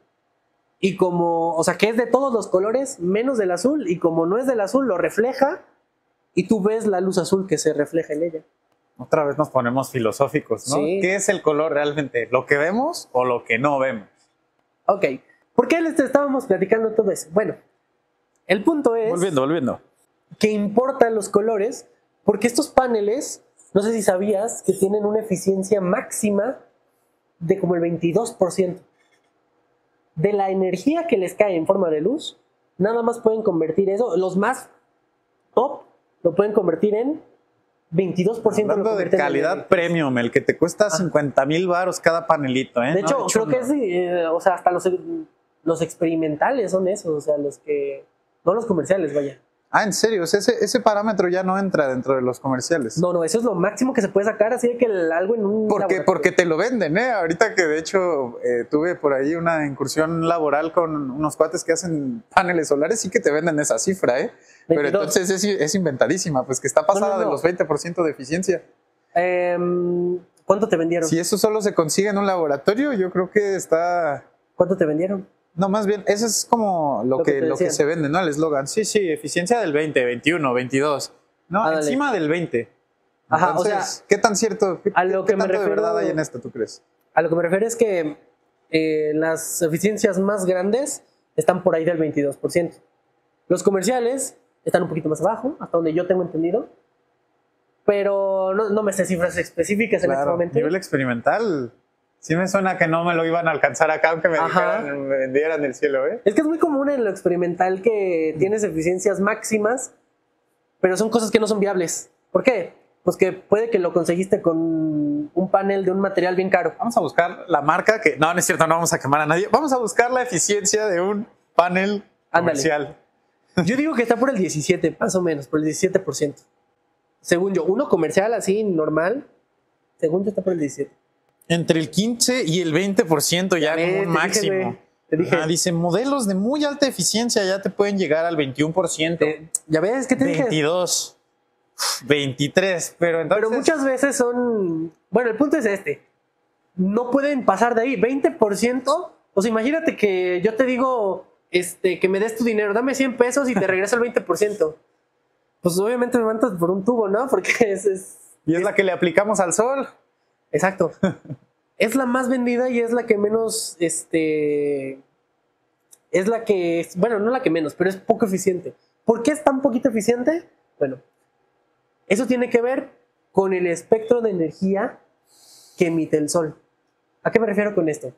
S2: Y como, o sea, que es de todos los colores menos del azul, y como no es del azul, lo refleja, y tú ves la luz azul que se refleja en ella.
S1: Otra vez nos ponemos filosóficos, ¿no?
S2: Sí.
S1: ¿Qué es el color realmente? ¿Lo que vemos o lo que no vemos?
S2: Ok, ¿por qué les estábamos platicando todo eso? Bueno, el punto es
S1: Volviendo.
S2: que importan los colores, porque estos paneles, no sé si sabías, que tienen una eficiencia máxima de como el 22%. De la energía que les cae en forma de luz, nada más pueden convertir eso, los más top, lo pueden convertir en 22% lo
S1: Hablando de
S2: convierten en
S1: calidad
S2: eléctricos.
S1: premium, el que te cuesta 50,000 varos cada panelito, ¿eh?
S2: De hecho,
S1: No,
S2: creo que es, o sea, hasta los experimentales son esos, o sea, los que, no los comerciales, vaya.
S1: Ah, ¿en serio? O sea, ese parámetro ya no entra dentro de los comerciales.
S2: No, eso es lo máximo que se puede sacar, así de que algo en un laboratorio.
S1: Porque te lo venden, ¿eh? Ahorita que de hecho tuve por ahí una incursión laboral con unos cuates que hacen paneles solares, sí que te venden esa cifra, ¿eh? Pero
S2: 22.
S1: entonces es inventadísima, pues que está pasada
S2: No.
S1: de los 20% de eficiencia.
S2: ¿Cuánto te vendieron?
S1: Si eso solo se consigue en un laboratorio, yo creo que está...
S2: ¿Cuánto te vendieron?
S1: No, más bien, eso es como lo que
S2: decían.
S1: se vende, ¿no? El eslogan. Sí, eficiencia del 20, 21, 22. No,
S2: Ándale.
S1: encima del 20.
S2: Ajá,
S1: Entonces,
S2: o sea,
S1: ¿qué tan cierto?
S2: a lo
S1: ¿Qué
S2: que me
S1: tanto de
S2: refiero-
S1: verdad hay en esto, tú crees?
S2: A lo que me refiero es que las eficiencias más grandes están por ahí del 22%. Los comerciales están un poquito más abajo, hasta donde yo tengo entendido. Pero no me sé cifras específicas en este
S1: Claro,
S2: momento.
S1: nivel experimental. Sí me suena que no me lo iban a alcanzar acá, aunque me
S2: Ajá.
S1: dijeran, me vendieran el cielo, ¿eh?
S2: Es que es muy común en lo experimental que tienes eficiencias máximas, pero son cosas que no son viables. ¿Por qué? Pues que puede que lo conseguiste con un panel de un material bien caro.
S1: Vamos a buscar la marca que... No, no es cierto, no vamos a quemar a nadie. Vamos a buscar la eficiencia de un panel
S2: Ándale.
S1: comercial.
S2: Yo digo que está por el 17, más o menos, por el 17%. Según yo, uno comercial así, normal, según yo está por el 17.
S1: Entre el 15 y el 20% ya
S2: ves,
S1: como un
S2: te dije,
S1: máximo.
S2: güey, te dije.
S1: Ajá, dice, modelos de muy alta eficiencia ya te pueden llegar al 21%.
S2: Ya ves, ¿qué te dije?
S1: 22, 23, pero entonces...
S2: Pero muchas veces son... Bueno, el punto es este. No pueden pasar de ahí. 20%. O sea, imagínate que yo te digo que me des tu dinero. Dame 100 pesos y te regreso el 20%. Pues obviamente me mandas por un tubo, ¿no? Porque
S1: Y es la que le aplicamos al sol.
S2: Exacto. Es la más vendida y es la que menos... Es la que... Bueno, no la que menos, pero es poco eficiente. ¿Por qué es tan poquito eficiente? Bueno, eso tiene que ver con el espectro de energía que emite el sol. ¿A qué me refiero con esto?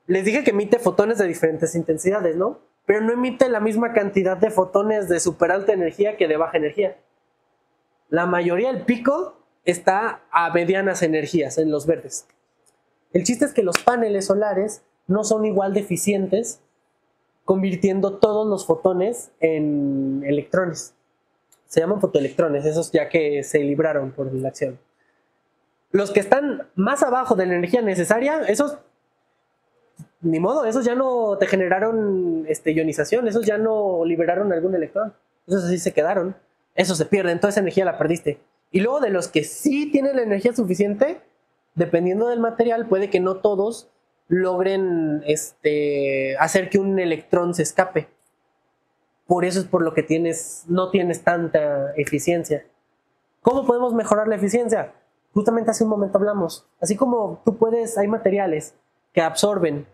S2: Les dije que emite fotones de diferentes intensidades, ¿no? Pero no emite la misma cantidad de fotones de super alta energía que de baja energía. La mayoría del pico está a medianas energías, en los verdes. El chiste es que los paneles solares no son igual de eficientes convirtiendo todos los fotones en electrones. Se llaman fotoelectrones, esos ya que se libraron por la acción. Los que están más abajo de la energía necesaria, esos, ni modo, esos ya no te generaron ionización, esos ya no liberaron algún electrón. Esos así se quedaron. Esos se pierden, toda esa energía la perdiste. Y luego de los que sí tienen la energía suficiente, dependiendo del material, puede que no todos logren hacer que un electrón se escape. Por eso es por lo que no tienes tanta eficiencia. ¿Cómo podemos mejorar la eficiencia? Justamente hace un momento hablamos. Así como hay materiales que absorben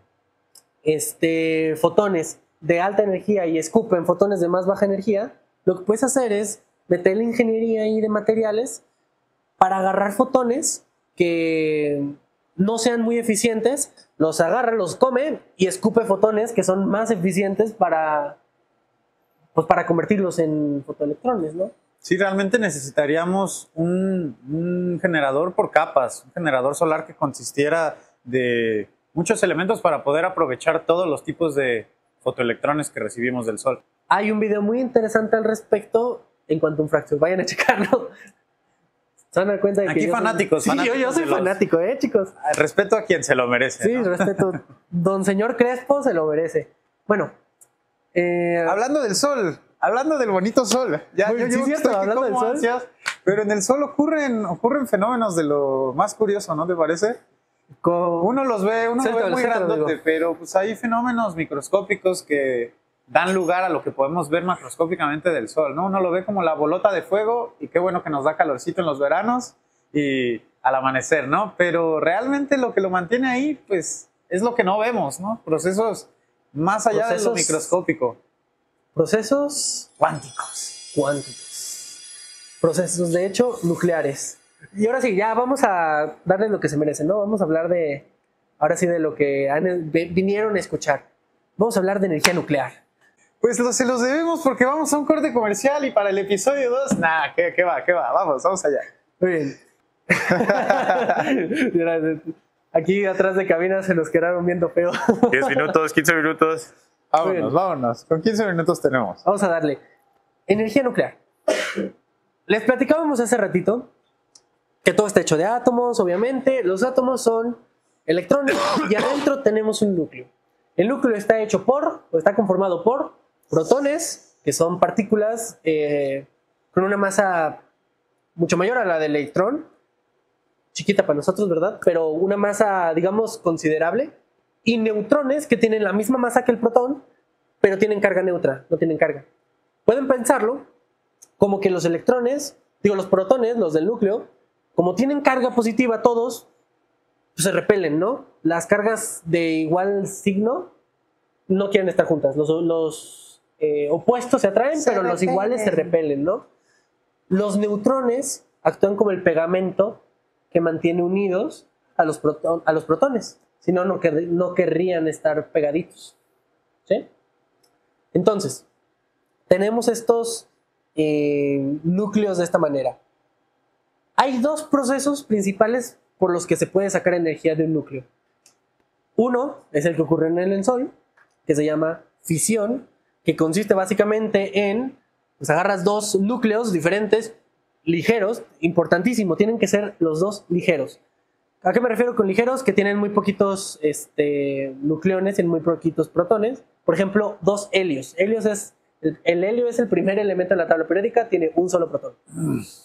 S2: fotones de alta energía y escupen fotones de más baja energía, lo que puedes hacer es meter la ingeniería ahí de materiales para agarrar fotones que no sean muy eficientes, los agarra, los come y escupe fotones que son más eficientes para convertirlos en fotoelectrones, ¿no?
S1: Sí, realmente necesitaríamos un generador por capas, un generador solar que consistiera de muchos elementos para poder aprovechar todos los tipos de fotoelectrones que recibimos del sol.
S2: Hay un video muy interesante al respecto en Quantum Fracture, vayan a checarlo. Se van a dar cuenta de que
S1: Aquí fanáticos,
S2: Sí,
S1: fanáticos
S2: yo soy
S1: de los-
S2: fanático, chicos.
S1: Respeto a quien se lo merece.
S2: Sí,
S1: ¿no?
S2: respeto. Don señor Crespo se lo merece. Bueno,
S1: Hablando del sol, hablando del bonito sol. Ya,
S2: Uy,
S1: yo
S2: sí,
S1: llevo
S2: cierto,
S1: aquí
S2: hablando
S1: como
S2: del sol.
S1: ansias, pero en el sol ocurren fenómenos de lo más curioso, ¿no te parece? Uno los ve, uno lo ve
S2: Suéltalo,
S1: muy
S2: suéltalo,
S1: grandote,
S2: amigo.
S1: pero pues hay fenómenos microscópicos que dan lugar a lo que podemos ver macroscópicamente del sol, ¿no? Uno lo ve como la bolota de fuego y qué bueno que nos da calorcito en los veranos y al amanecer, ¿no? Pero realmente lo que lo mantiene ahí, pues, es lo que no vemos, ¿no? Procesos más allá de lo
S2: Procesos-
S1: microscópico.
S2: procesos
S1: Cuánticos.
S2: cuánticos. Procesos, de hecho, nucleares. Y ahora sí, ya vamos a darles lo que se merecen, ¿no? Vamos a hablar ahora sí, de lo que vinieron a escuchar. Vamos a hablar de energía nuclear.
S1: Pues se los debemos porque vamos a un corte comercial y para el episodio 2, ¿qué va? Vamos allá.
S2: Muy bien. Aquí atrás de cabina se nos quedaron viendo feo.
S3: 10 minutos, 15 minutos.
S1: Vámonos, vámonos. Con 15 minutos tenemos.
S2: Vamos a darle. Energía nuclear. Les platicábamos hace ratito que todo está hecho de átomos, obviamente. Los átomos son electrones y adentro tenemos un núcleo. El núcleo está hecho o está conformado por protones, que son partículas con una masa mucho mayor a la del electrón, chiquita para nosotros, ¿verdad? Pero una masa, digamos, considerable, y neutrones que tienen la misma masa que el protón, pero tienen carga neutra, no tienen carga. Pueden pensarlo como que los electrones, los protones, los del núcleo, como tienen carga positiva todos, pues se repelen, ¿no? Las cargas de igual signo no quieren estar juntas. Los opuestos se atraen, pero los iguales se repelen, ¿no? Los neutrones actúan como el pegamento que mantiene unidos a los protones. Si no, no querrían estar pegaditos. ¿Sí? Entonces, tenemos estos núcleos de esta manera. Hay dos procesos principales por los que se puede sacar energía de un núcleo. Uno es el que ocurre en el Sol, que se llama fisión, que consiste básicamente en, pues agarras dos núcleos diferentes, ligeros, importantísimo, tienen que ser los dos ligeros. ¿A qué me refiero con ligeros? Que tienen muy poquitos nucleones y muy poquitos protones. Por ejemplo, dos helios. El helio es el primer elemento de la tabla periódica, tiene un solo protón.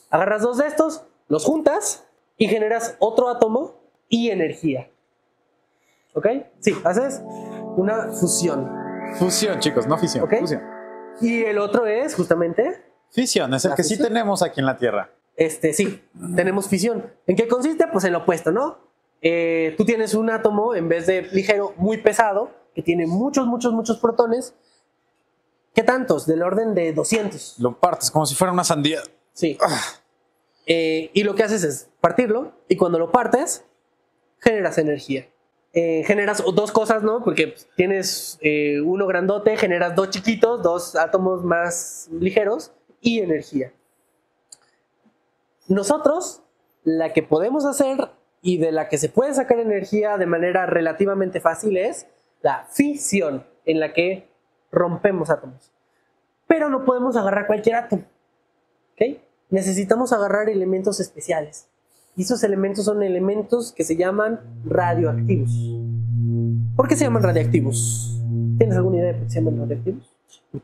S2: Agarras dos de estos, los juntas y generas otro átomo y energía. ¿Ok? Sí, haces una fusión.
S1: Fusión, chicos, no fisión.
S2: ¿Ok?
S1: Fusión.
S2: Y el otro es justamente...
S1: Fisión, es el que sí tenemos aquí en la Tierra.
S2: Sí, tenemos fisión. ¿En qué consiste? Pues en lo opuesto, ¿no? Tú tienes un átomo, en vez de ligero, muy pesado, que tiene muchos protones. ¿Qué tantos? Del orden de 200.
S1: Lo partes como si fuera una sandía.
S2: Sí. Y lo que haces es partirlo, y cuando lo partes, generas energía. Generas dos cosas, ¿no? Porque tienes uno grandote, generas dos chiquitos, dos átomos más ligeros, y energía. Nosotros, la que podemos hacer y de la que se puede sacar energía de manera relativamente fácil es la fisión, en la que rompemos átomos. Pero no podemos agarrar cualquier átomo. ¿Ok? Necesitamos agarrar elementos especiales. Y esos elementos son elementos que se llaman radioactivos. ¿Por qué se llaman radioactivos? ¿Tienes alguna idea de por qué se llaman radioactivos?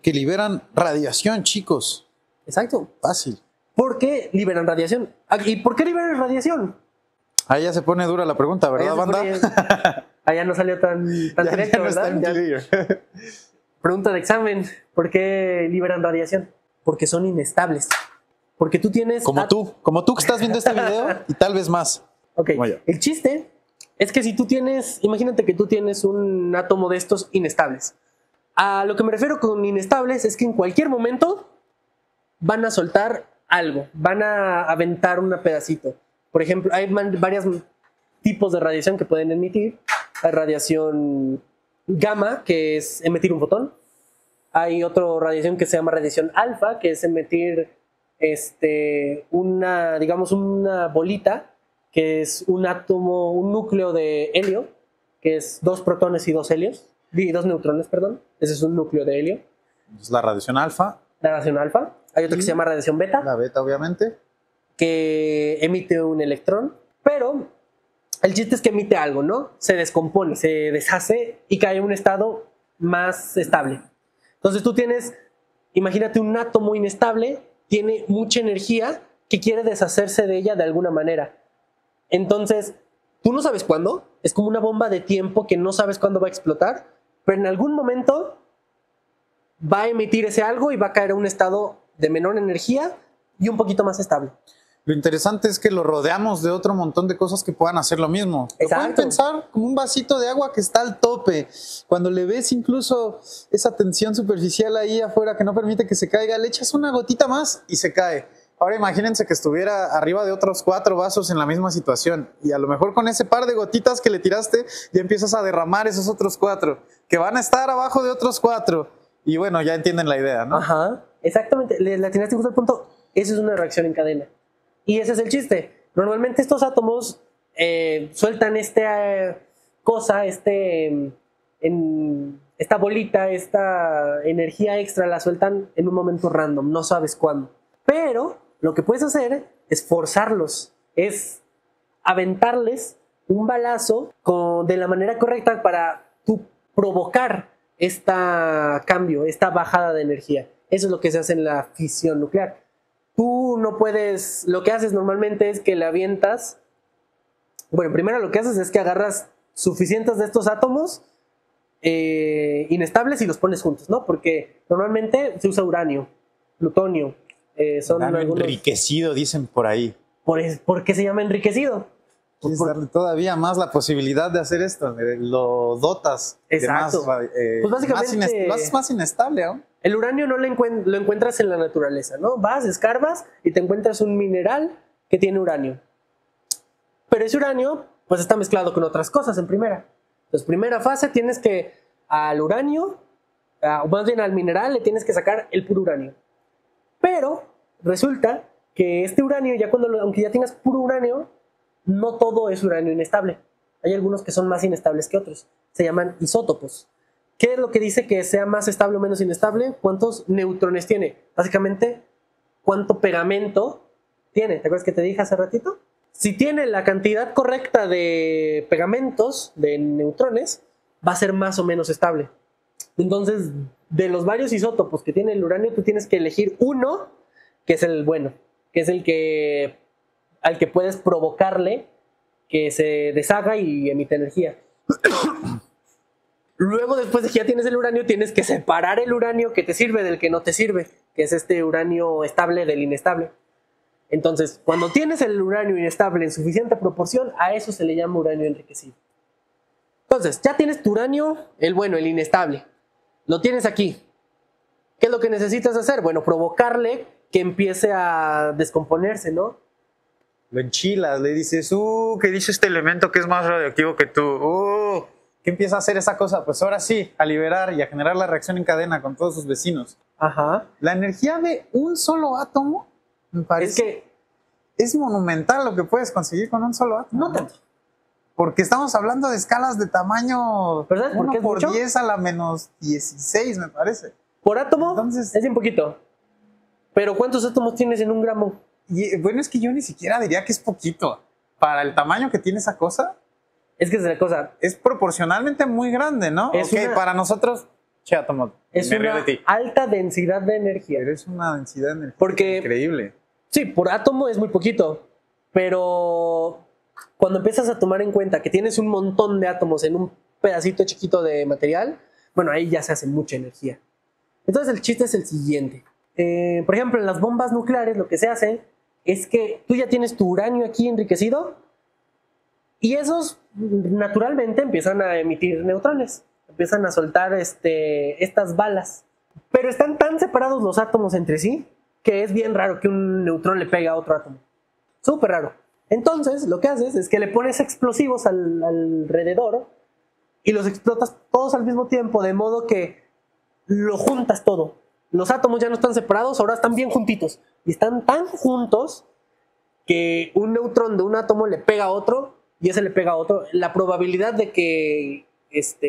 S1: Que liberan radiación, chicos.
S2: Exacto.
S1: Fácil.
S2: ¿Por qué liberan radiación? ¿Y por qué liberan radiación?
S1: Ahí ya se pone dura la pregunta, ¿verdad, banda?
S2: Allá no salió tan directo, ¿verdad? Pregunta de examen. ¿Por qué liberan radiación? Porque son inestables. Porque tú tienes...
S1: Como tú que estás viendo este video y tal vez más.
S2: Ok, el chiste es que si tú tienes... Imagínate que tú tienes un átomo de estos inestables. A lo que me refiero con inestables es que en cualquier momento van a soltar algo, van a aventar un pedacito. Por ejemplo, hay varios tipos de radiación que pueden emitir. Hay radiación gamma, que es emitir un fotón. Hay otra radiación que se llama radiación alfa, que es emitir una bolita, que es un átomo, un núcleo de helio, que es dos protones y dos neutrones, perdón. Ese es un núcleo de helio.
S1: Es la radiación alfa.
S2: La radiación alfa. Hay otra que se llama radiación beta.
S1: La beta, obviamente.
S2: Que emite un electrón, pero el chiste es que emite algo, ¿no? Se descompone, se deshace y cae en un estado más estable. Entonces tú tienes, imagínate un átomo inestable, tiene mucha energía que quiere deshacerse de ella de alguna manera. Entonces, tú no sabes cuándo, es como una bomba de tiempo que no sabes cuándo va a explotar, pero en algún momento va a emitir ese algo y va a caer a un estado de menor energía y un poquito más estable.
S1: Lo interesante es que lo rodeamos de otro montón de cosas que puedan hacer lo mismo. Lo pueden pensar como un vasito de agua que está al tope. Cuando le ves incluso esa tensión superficial ahí afuera que no permite que se caiga, le echas una gotita más y se cae. Ahora imagínense que estuviera arriba de otros 4 vasos en la misma situación y a lo mejor con ese par de gotitas que le tiraste ya empiezas a derramar esos otros 4 que van a estar abajo de otros 4 y bueno, ya entienden la idea, ¿no?
S2: Ajá, exactamente, le atinaste justo al punto. Eso es una reacción en cadena. Y ese es el chiste. Normalmente estos átomos sueltan esta cosa, esta bolita, esta energía extra, la sueltan en un momento random, no sabes cuándo. Pero lo que puedes hacer es forzarlos, es aventarles un balazo de la manera correcta para tú provocar este cambio, esta bajada de energía. Eso es lo que se hace en la fisión nuclear. Tú no puedes, lo que haces normalmente es que le avientas, bueno, primero lo que haces es que agarras suficientes de estos átomos inestables y los pones juntos, ¿no? Porque normalmente se usa uranio, plutonio, son algunos...
S1: enriquecido, dicen por ahí.
S2: ¿Por qué se llama enriquecido?
S1: Quieres darle todavía más la posibilidad de hacer esto, lo dotas.
S2: Exacto.
S1: De más,
S2: pues básicamente
S1: lo haces más inestable, ¿no?
S2: El uranio no lo encuentras en la naturaleza, ¿no? Vas, escarbas y te encuentras un mineral que tiene uranio. Pero ese uranio, pues está mezclado con otras cosas en primera. Entonces, primera fase tienes que al uranio, o más bien al mineral, le tienes que sacar el puro uranio. Pero resulta que este uranio, aunque ya tengas puro uranio, no todo es uranio inestable. Hay algunos que son más inestables que otros. Se llaman isótopos. ¿Qué es lo que dice que sea más estable o menos inestable? ¿Cuántos neutrones tiene? Básicamente, ¿cuánto pegamento tiene? ¿Te acuerdas que te dije hace ratito? Si tiene la cantidad correcta de pegamentos, de neutrones, va a ser más o menos estable. Entonces, de los varios isótopos que tiene el uranio, tú tienes que elegir uno que es el bueno, que es al que puedes provocarle que se deshaga y emite energía. Luego, después de que ya tienes el uranio, tienes que separar el uranio que te sirve del que no te sirve, que es este uranio estable del inestable. Entonces, cuando tienes el uranio inestable en suficiente proporción, a eso se le llama uranio enriquecido. Entonces, ya tienes tu uranio, el bueno, el inestable. Lo tienes aquí. ¿Qué es lo que necesitas hacer? Bueno, provocarle que empiece a descomponerse, ¿no?
S1: Lo enchilas, le dices, ¿qué dice este elemento que es más radioactivo que tú? ¿Qué empieza a hacer esa cosa? Pues ahora sí, a liberar y a generar la reacción en cadena con todos sus vecinos.
S2: Ajá.
S1: La energía de un solo átomo, me parece, es monumental lo que puedes conseguir con un solo átomo.
S2: No tanto.
S1: Porque estamos hablando de escalas de tamaño
S2: ¿Verdad?
S1: 1 por 10 a la menos 16, me parece.
S2: Por átomo.
S1: Entonces,
S2: es bien poquito. Pero ¿cuántos átomos tienes en un gramo?
S1: Y, bueno, es que yo ni siquiera diría que es poquito. Para el tamaño que tiene esa cosa,
S2: Es que es la cosa.
S1: es proporcionalmente muy grande, ¿no? Para nosotros, átomo.
S2: Es una alta densidad de energía.
S1: Eres una densidad de energía increíble.
S2: Sí, por átomo es muy poquito. Pero cuando empiezas a tomar en cuenta que tienes un montón de átomos en un pedacito chiquito de material, bueno, ahí ya se hace mucha energía. Entonces el chiste es el siguiente. Por ejemplo, en las bombas nucleares lo que se hace es que tú ya tienes tu uranio aquí enriquecido y esos naturalmente empiezan a emitir neutrones, empiezan a soltar estas balas. Pero están tan separados los átomos entre sí que es bien raro que un neutrón le pegue a otro átomo. Súper raro. Entonces, lo que haces es que le pones explosivos alrededor y los explotas todos al mismo tiempo, de modo que lo juntas todo. Los átomos ya no están separados, ahora están bien juntitos. Y están tan juntos que un neutrón de un átomo le pega a otro y ese le pega a otro. La probabilidad de que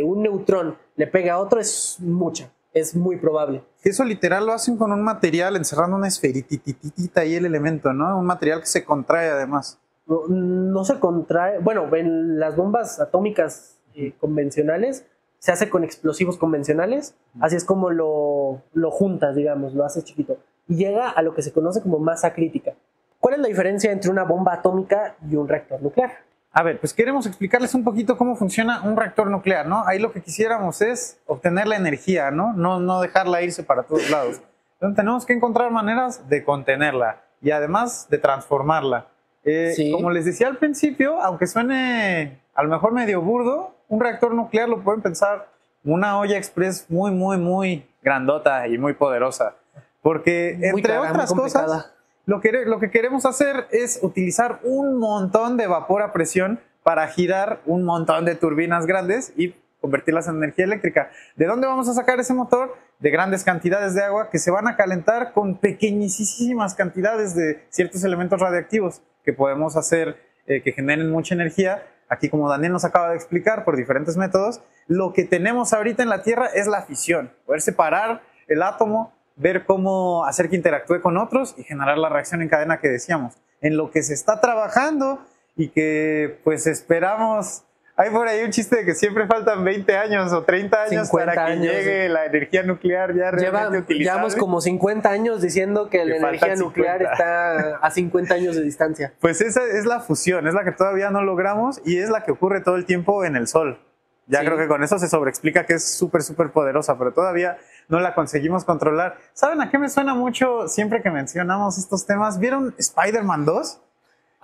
S2: un neutrón le pegue a otro es mucha. Es muy probable.
S1: Eso literal lo hacen con un material, encerrando una esferititita ahí el elemento, ¿no? Un material que se contrae además.
S2: No se contrae. Bueno, en las bombas atómicas convencionales se hace con explosivos convencionales. Así es como lo juntas, digamos, lo haces chiquito. Y llega a lo que se conoce como masa crítica. ¿Cuál es la diferencia entre una bomba atómica y un reactor nuclear?
S1: A ver, pues queremos explicarles un poquito cómo funciona un reactor nuclear, ¿no? Ahí lo que quisiéramos es obtener la energía, ¿no? No dejarla irse para todos lados. Entonces tenemos que encontrar maneras de contenerla y además de transformarla.
S2: Sí.
S1: Como les decía al principio, aunque suene a lo mejor medio burdo, un reactor nuclear lo pueden pensar una olla express muy, muy, muy grandota y muy poderosa. Porque entre otras cosas, lo que queremos hacer es utilizar un montón de vapor a presión para girar un montón de turbinas grandes y convertirlas en energía eléctrica. ¿De dónde vamos a sacar ese motor? De grandes cantidades de agua que se van a calentar con pequeñísimas cantidades de ciertos elementos radiactivos que podemos hacer que generen mucha energía. Aquí, como Daniel nos acaba de explicar por diferentes métodos, lo que tenemos ahorita en la Tierra es la fisión, poder separar el átomo, ver cómo hacer que interactúe con otros y generar la reacción en cadena que decíamos. En lo que se está trabajando y que pues esperamos. Hay por ahí un chiste de que siempre faltan 20 años o 30 años para que
S2: años,
S1: llegue la energía nuclear ya realmente utilizable.
S2: Llevamos como 50 años diciendo que la energía nuclear está a 50 años de distancia.
S1: Pues esa es la fusión, es la que todavía no logramos y es la que ocurre todo el tiempo en el Sol. Ya creo que con eso se sobreexplica que es súper poderosa, pero todavía no la conseguimos controlar. ¿Saben a qué me suena mucho siempre que mencionamos estos temas? ¿Vieron Spider-Man 2?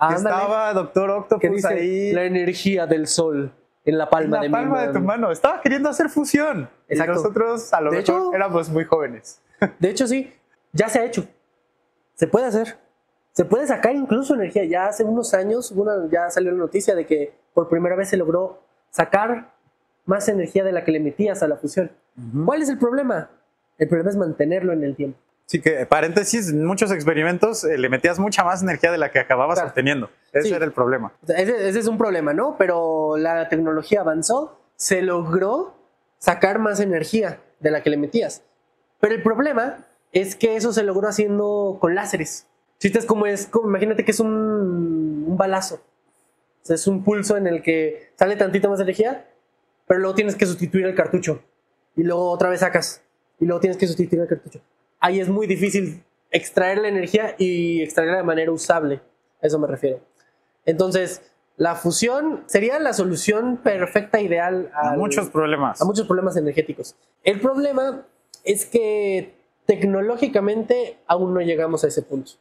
S1: Que estaba Doctor Octopus ahí.
S2: La energía del sol en la palma de mi mano.
S1: En la palma de tu mano. Estaba queriendo hacer fusión. Exacto. Y nosotros a lo mejor éramos muy jóvenes.
S2: De hecho, sí. Ya se ha hecho. Se puede hacer. Se puede sacar incluso energía. Ya hace unos años ya salió la noticia de que por primera vez se logró sacar más energía de la que le metías a la fusión. ¿Cuál es el problema? El problema es mantenerlo en el tiempo.
S1: Sí, que paréntesis, en muchos experimentos le metías mucha más energía de la que acababas obteniendo. Ese era el problema.
S2: O sea, ese es un problema, ¿no? Pero la tecnología avanzó, se logró sacar más energía de la que le metías. Pero el problema es que eso se logró haciendo con láseres. Imagínate que es un balazo. O sea, es un pulso en el que sale tantito más energía, pero luego tienes que sustituir el cartucho. Y luego otra vez sacas. Y luego tienes que sustituir el cartucho. Ahí es muy difícil extraer la energía y extraerla de manera usable. A eso me refiero. Entonces, la fusión sería la solución perfecta, ideal a
S1: muchos problemas.
S2: A muchos problemas energéticos. El problema es que tecnológicamente aún no llegamos a ese punto.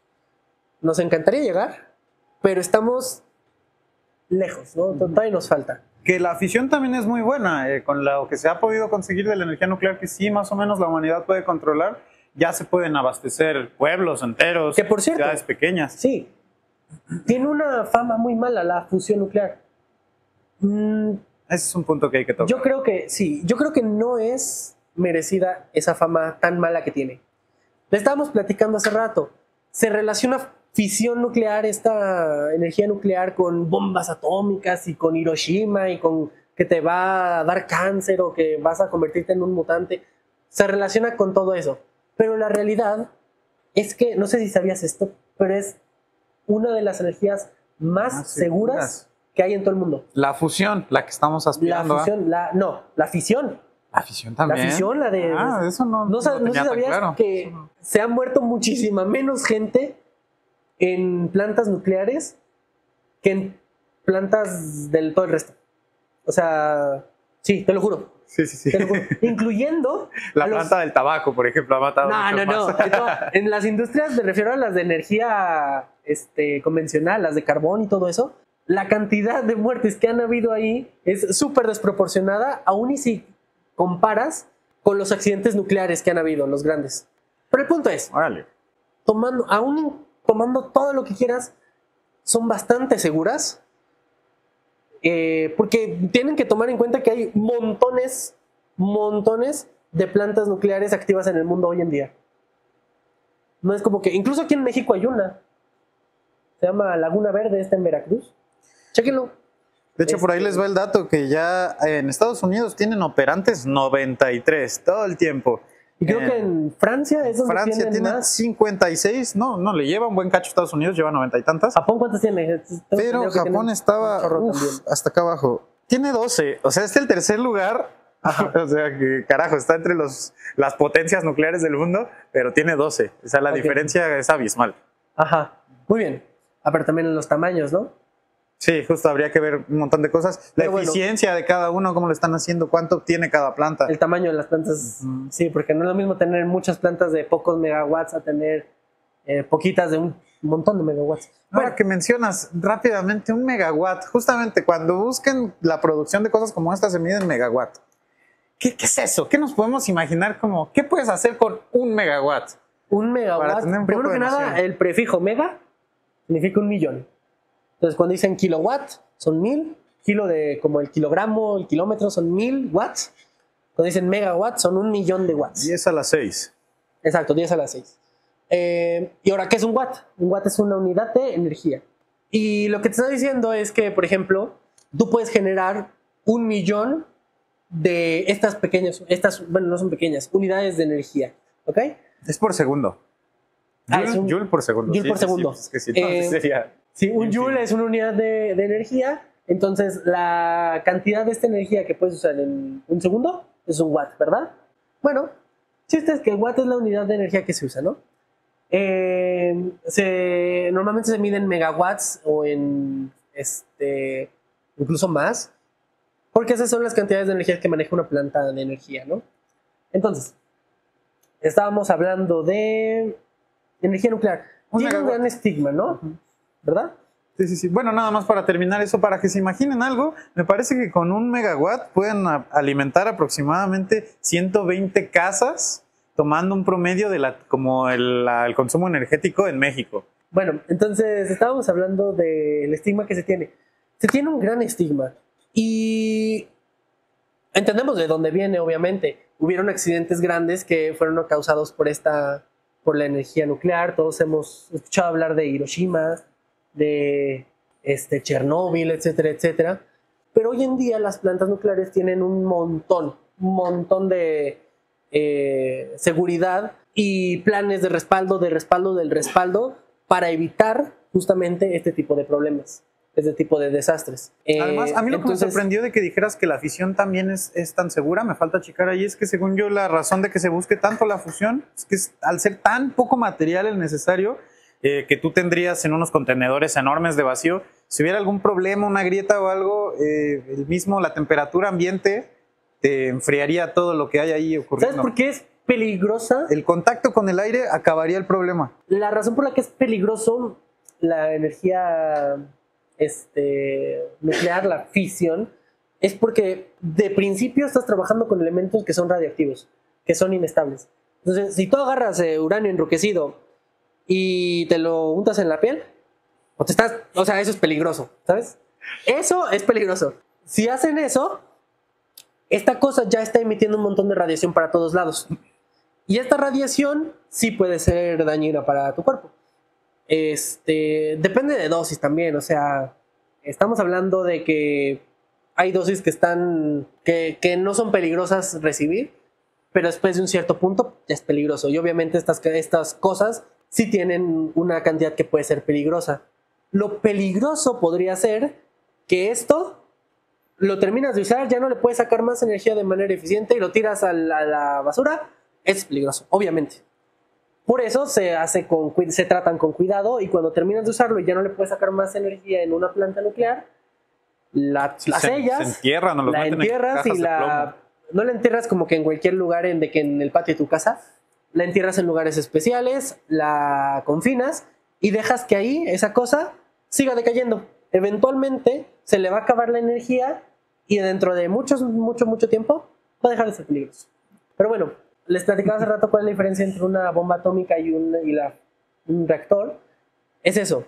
S2: Nos encantaría llegar, pero estamos lejos, ¿no? Todavía nos falta.
S1: Que la fisión también es muy buena. Con lo que se ha podido conseguir de la energía nuclear, que sí, más o menos la humanidad puede controlar, ya se pueden abastecer pueblos enteros,
S2: que por cierto,
S1: ciudades pequeñas.
S2: Sí, tiene una fama muy mala la fusión nuclear.
S1: Ese es un punto que hay que tocar.
S2: Yo creo que no es merecida esa fama tan mala que tiene. Le estábamos platicando hace rato. Se relaciona fisión nuclear, esta energía nuclear, con bombas atómicas y con Hiroshima y con que te va a dar cáncer o que vas a convertirte en un mutante. Se relaciona con todo eso. Pero la realidad es que, no sé si sabías esto, pero es una de las energías más seguras que hay en todo el mundo.
S1: La fusión, la que estamos aspirando.
S2: La fusión, la fisión.
S1: La fisión también.
S2: La fisión, la de...
S1: eso no
S2: sabías
S1: claro.
S2: Que se ha muerto muchísima menos gente en plantas nucleares que en plantas del todo el resto. O sea, sí, te lo juro.
S1: Sí.
S2: Te lo juro. Incluyendo...
S1: la planta del tabaco, por ejemplo, ha matado
S2: No. En las industrias, me refiero a las de energía convencional, las de carbón y todo eso, la cantidad de muertes que han habido ahí es súper desproporcionada, aún y si comparas con los accidentes nucleares que han habido, los grandes. Pero el punto es, tomando todo lo que quieras, son bastante seguras, porque tienen que tomar en cuenta que hay montones de plantas nucleares activas en el mundo hoy en día. No es como que, incluso aquí en México hay una, se llama Laguna Verde, está en Veracruz. Chéquenlo.
S1: De hecho, por ahí les va el dato que ya en Estados Unidos tienen operantes 93 todo el tiempo.
S2: Y creo que en Francia es donde
S1: Francia tiene
S2: más.
S1: 56, no, le lleva un buen cacho a Estados Unidos, lleva 90 y tantas.
S2: ¿Japón cuántas tiene?
S1: Pero Japón estaba hasta acá abajo. Tiene 12, o sea, es el tercer lugar. O sea, que carajo, está entre las potencias nucleares del mundo, pero tiene 12. O sea, la diferencia es abismal.
S2: Ajá, muy bien. Pero también en los tamaños, ¿no?
S1: Sí, justo habría que ver un montón de cosas. La eficiencia de cada uno, cómo lo están haciendo, cuánto tiene cada planta.
S2: El tamaño de las plantas, sí, porque no es lo mismo tener muchas plantas de pocos megawatts a tener poquitas de un montón de megawatts.
S1: Ahora que mencionas rápidamente un megawatt, justamente cuando busquen la producción de cosas como esta se mide en megawatt. ¿Qué es eso? ¿Qué nos podemos imaginar como, qué puedes hacer con un megawatt?
S2: Un megawatt, primero que nada, el prefijo mega significa 1 millón. Entonces, cuando dicen kilowatt, son 1000, kilo de, como el kilogramo, el kilómetro son 1000 watts. Cuando dicen megawatts son 1.000.000 de watts.
S3: 10 a la 6.
S2: Exacto, 10 a la 6. Y ahora, ¿qué es un watt? Un watt es una unidad de energía. Y lo que te está diciendo es que, por ejemplo, tú puedes generar 1.000.000 de estas pequeñas, bueno, no son pequeñas, unidades de energía. ¿Ok?
S3: Es por segundo. Joule por segundo.
S2: Joule por segundo.
S3: Sí, es que si no, sería...
S2: Sí, un joule es una unidad de energía. Entonces, la cantidad de esta energía que puedes usar en un segundo es un watt, ¿verdad? Bueno, chiste es que el watt es la unidad de energía que se usa, ¿no? Normalmente se mide en megawatts o en incluso más, porque esas son las cantidades de energía que maneja una planta de energía, ¿no? Entonces, estábamos hablando de energía nuclear. Tiene un gran estigma, ¿no? ¿Verdad?
S1: Sí. Bueno, nada más para terminar eso, para que se imaginen algo, me parece que con 1 megawatt pueden alimentar aproximadamente 120 casas, tomando un promedio de como el consumo energético en México.
S2: Bueno, entonces estábamos hablando del estigma que se tiene. Se tiene un gran estigma y entendemos de dónde viene, obviamente. Hubieron accidentes grandes que fueron causados por la energía nuclear. Todos hemos escuchado hablar de Hiroshima, de Chernóbil, etcétera, etcétera. Pero hoy en día las plantas nucleares tienen un montón de seguridad y planes de respaldo para evitar justamente este tipo de problemas, este tipo de desastres.
S1: Además, a mí lo que me sorprendió de que dijeras que la fisión también es tan segura, me falta checar ahí, es que según yo la razón de que se busque tanto la fusión es que al ser tan poco material el necesario, que tú tendrías en unos contenedores enormes de vacío, si hubiera algún problema, una grieta o algo, la temperatura ambiente te enfriaría todo lo que hay ahí ocurriendo.
S2: ¿Sabes por qué es peligrosa?
S1: El contacto con el aire acabaría el problema.
S2: La razón por la que es peligroso la energía nuclear, la fisión, es porque de principio estás trabajando con elementos que son radiactivos, que son inestables. Entonces, si tú agarras uranio enriquecido y te lo untas en la piel, o sea, eso es peligroso, ¿sabes? Eso es peligroso. Si hacen eso, esta cosa ya está emitiendo un montón de radiación para todos lados. Y esta radiación sí puede ser dañina para tu cuerpo. Depende de dosis también, o sea, estamos hablando de que hay dosis que no son peligrosas recibir, pero después de un cierto punto ya es peligroso. Y obviamente estas cosas sí tienen una cantidad que puede ser peligrosa. Lo peligroso podría ser que esto lo terminas de usar, ya no le puedes sacar más energía de manera eficiente y lo tiras a la basura. Es peligroso, obviamente. Por eso se tratan con cuidado, y cuando terminas de usarlo y ya no le puedes sacar más energía en una planta nuclear, la sellas,
S3: se entierran, o
S2: la entierras y no la entierras como que en cualquier lugar en el patio de tu casa. La entierras en lugares especiales, la confinas y dejas que ahí esa cosa siga decayendo. Eventualmente se le va a acabar la energía y dentro de mucho tiempo va a dejar de ser peligroso. Pero bueno, les platicaba hace rato cuál es la diferencia entre una bomba atómica y un reactor. Es eso.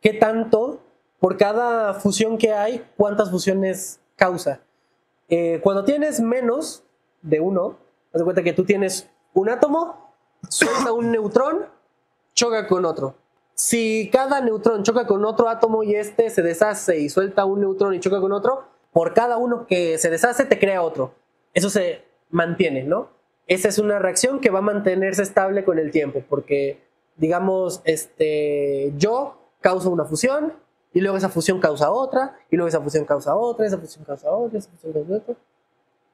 S2: ¿Qué tanto, por cada fusión que hay, cuántas fusiones causa? Cuando tienes menos de uno, haz de cuenta que tú tienes un átomo, suelta un neutrón, choca con otro. Si cada neutrón choca con otro átomo y se deshace y suelta un neutrón y choca con otro, por cada uno que se deshace te crea otro. Eso se mantiene, ¿no? Esa es una reacción que va a mantenerse estable con el tiempo, porque, digamos, yo causo una fusión, y luego esa fusión causa otra, y luego esa fusión causa otra, esa fusión causa otra, esa fusión causa otra.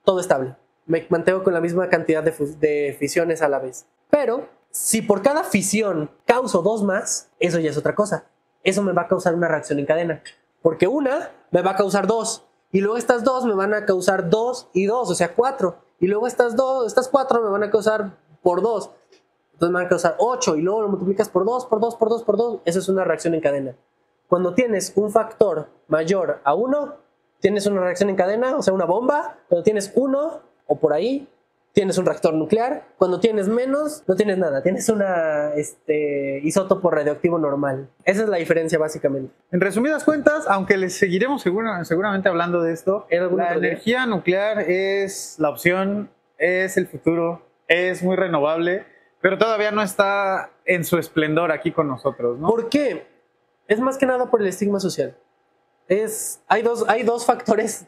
S2: Todo estable. Me mantengo con la misma cantidad de fisiones a la vez. Pero, si por cada fisión causo 2 más, eso ya es otra cosa. Eso me va a causar una reacción en cadena. Porque una me va a causar 2, y luego estas 2 me van a causar 2 y 2, o sea 4. Y luego estas 4 me van a causar por 2. Entonces me van a causar 8, y luego lo multiplicas por 2, por 2, por 2, por 2. Eso es una reacción en cadena. Cuando tienes un factor mayor a 1, tienes una reacción en cadena, o sea, una bomba. Cuando tienes 1 o por ahí, tienes un reactor nuclear. Cuando tienes menos, no tienes nada. Tienes una isótopo radioactivo normal. Esa es la diferencia básicamente.
S1: En resumidas cuentas, aunque les seguiremos seguramente hablando de esto, la energía nuclear es la opción, es el futuro, es muy renovable, pero todavía no está en su esplendor aquí con nosotros, ¿no?
S2: ¿Por qué? Es más que nada por el estigma social. Hay dos factores,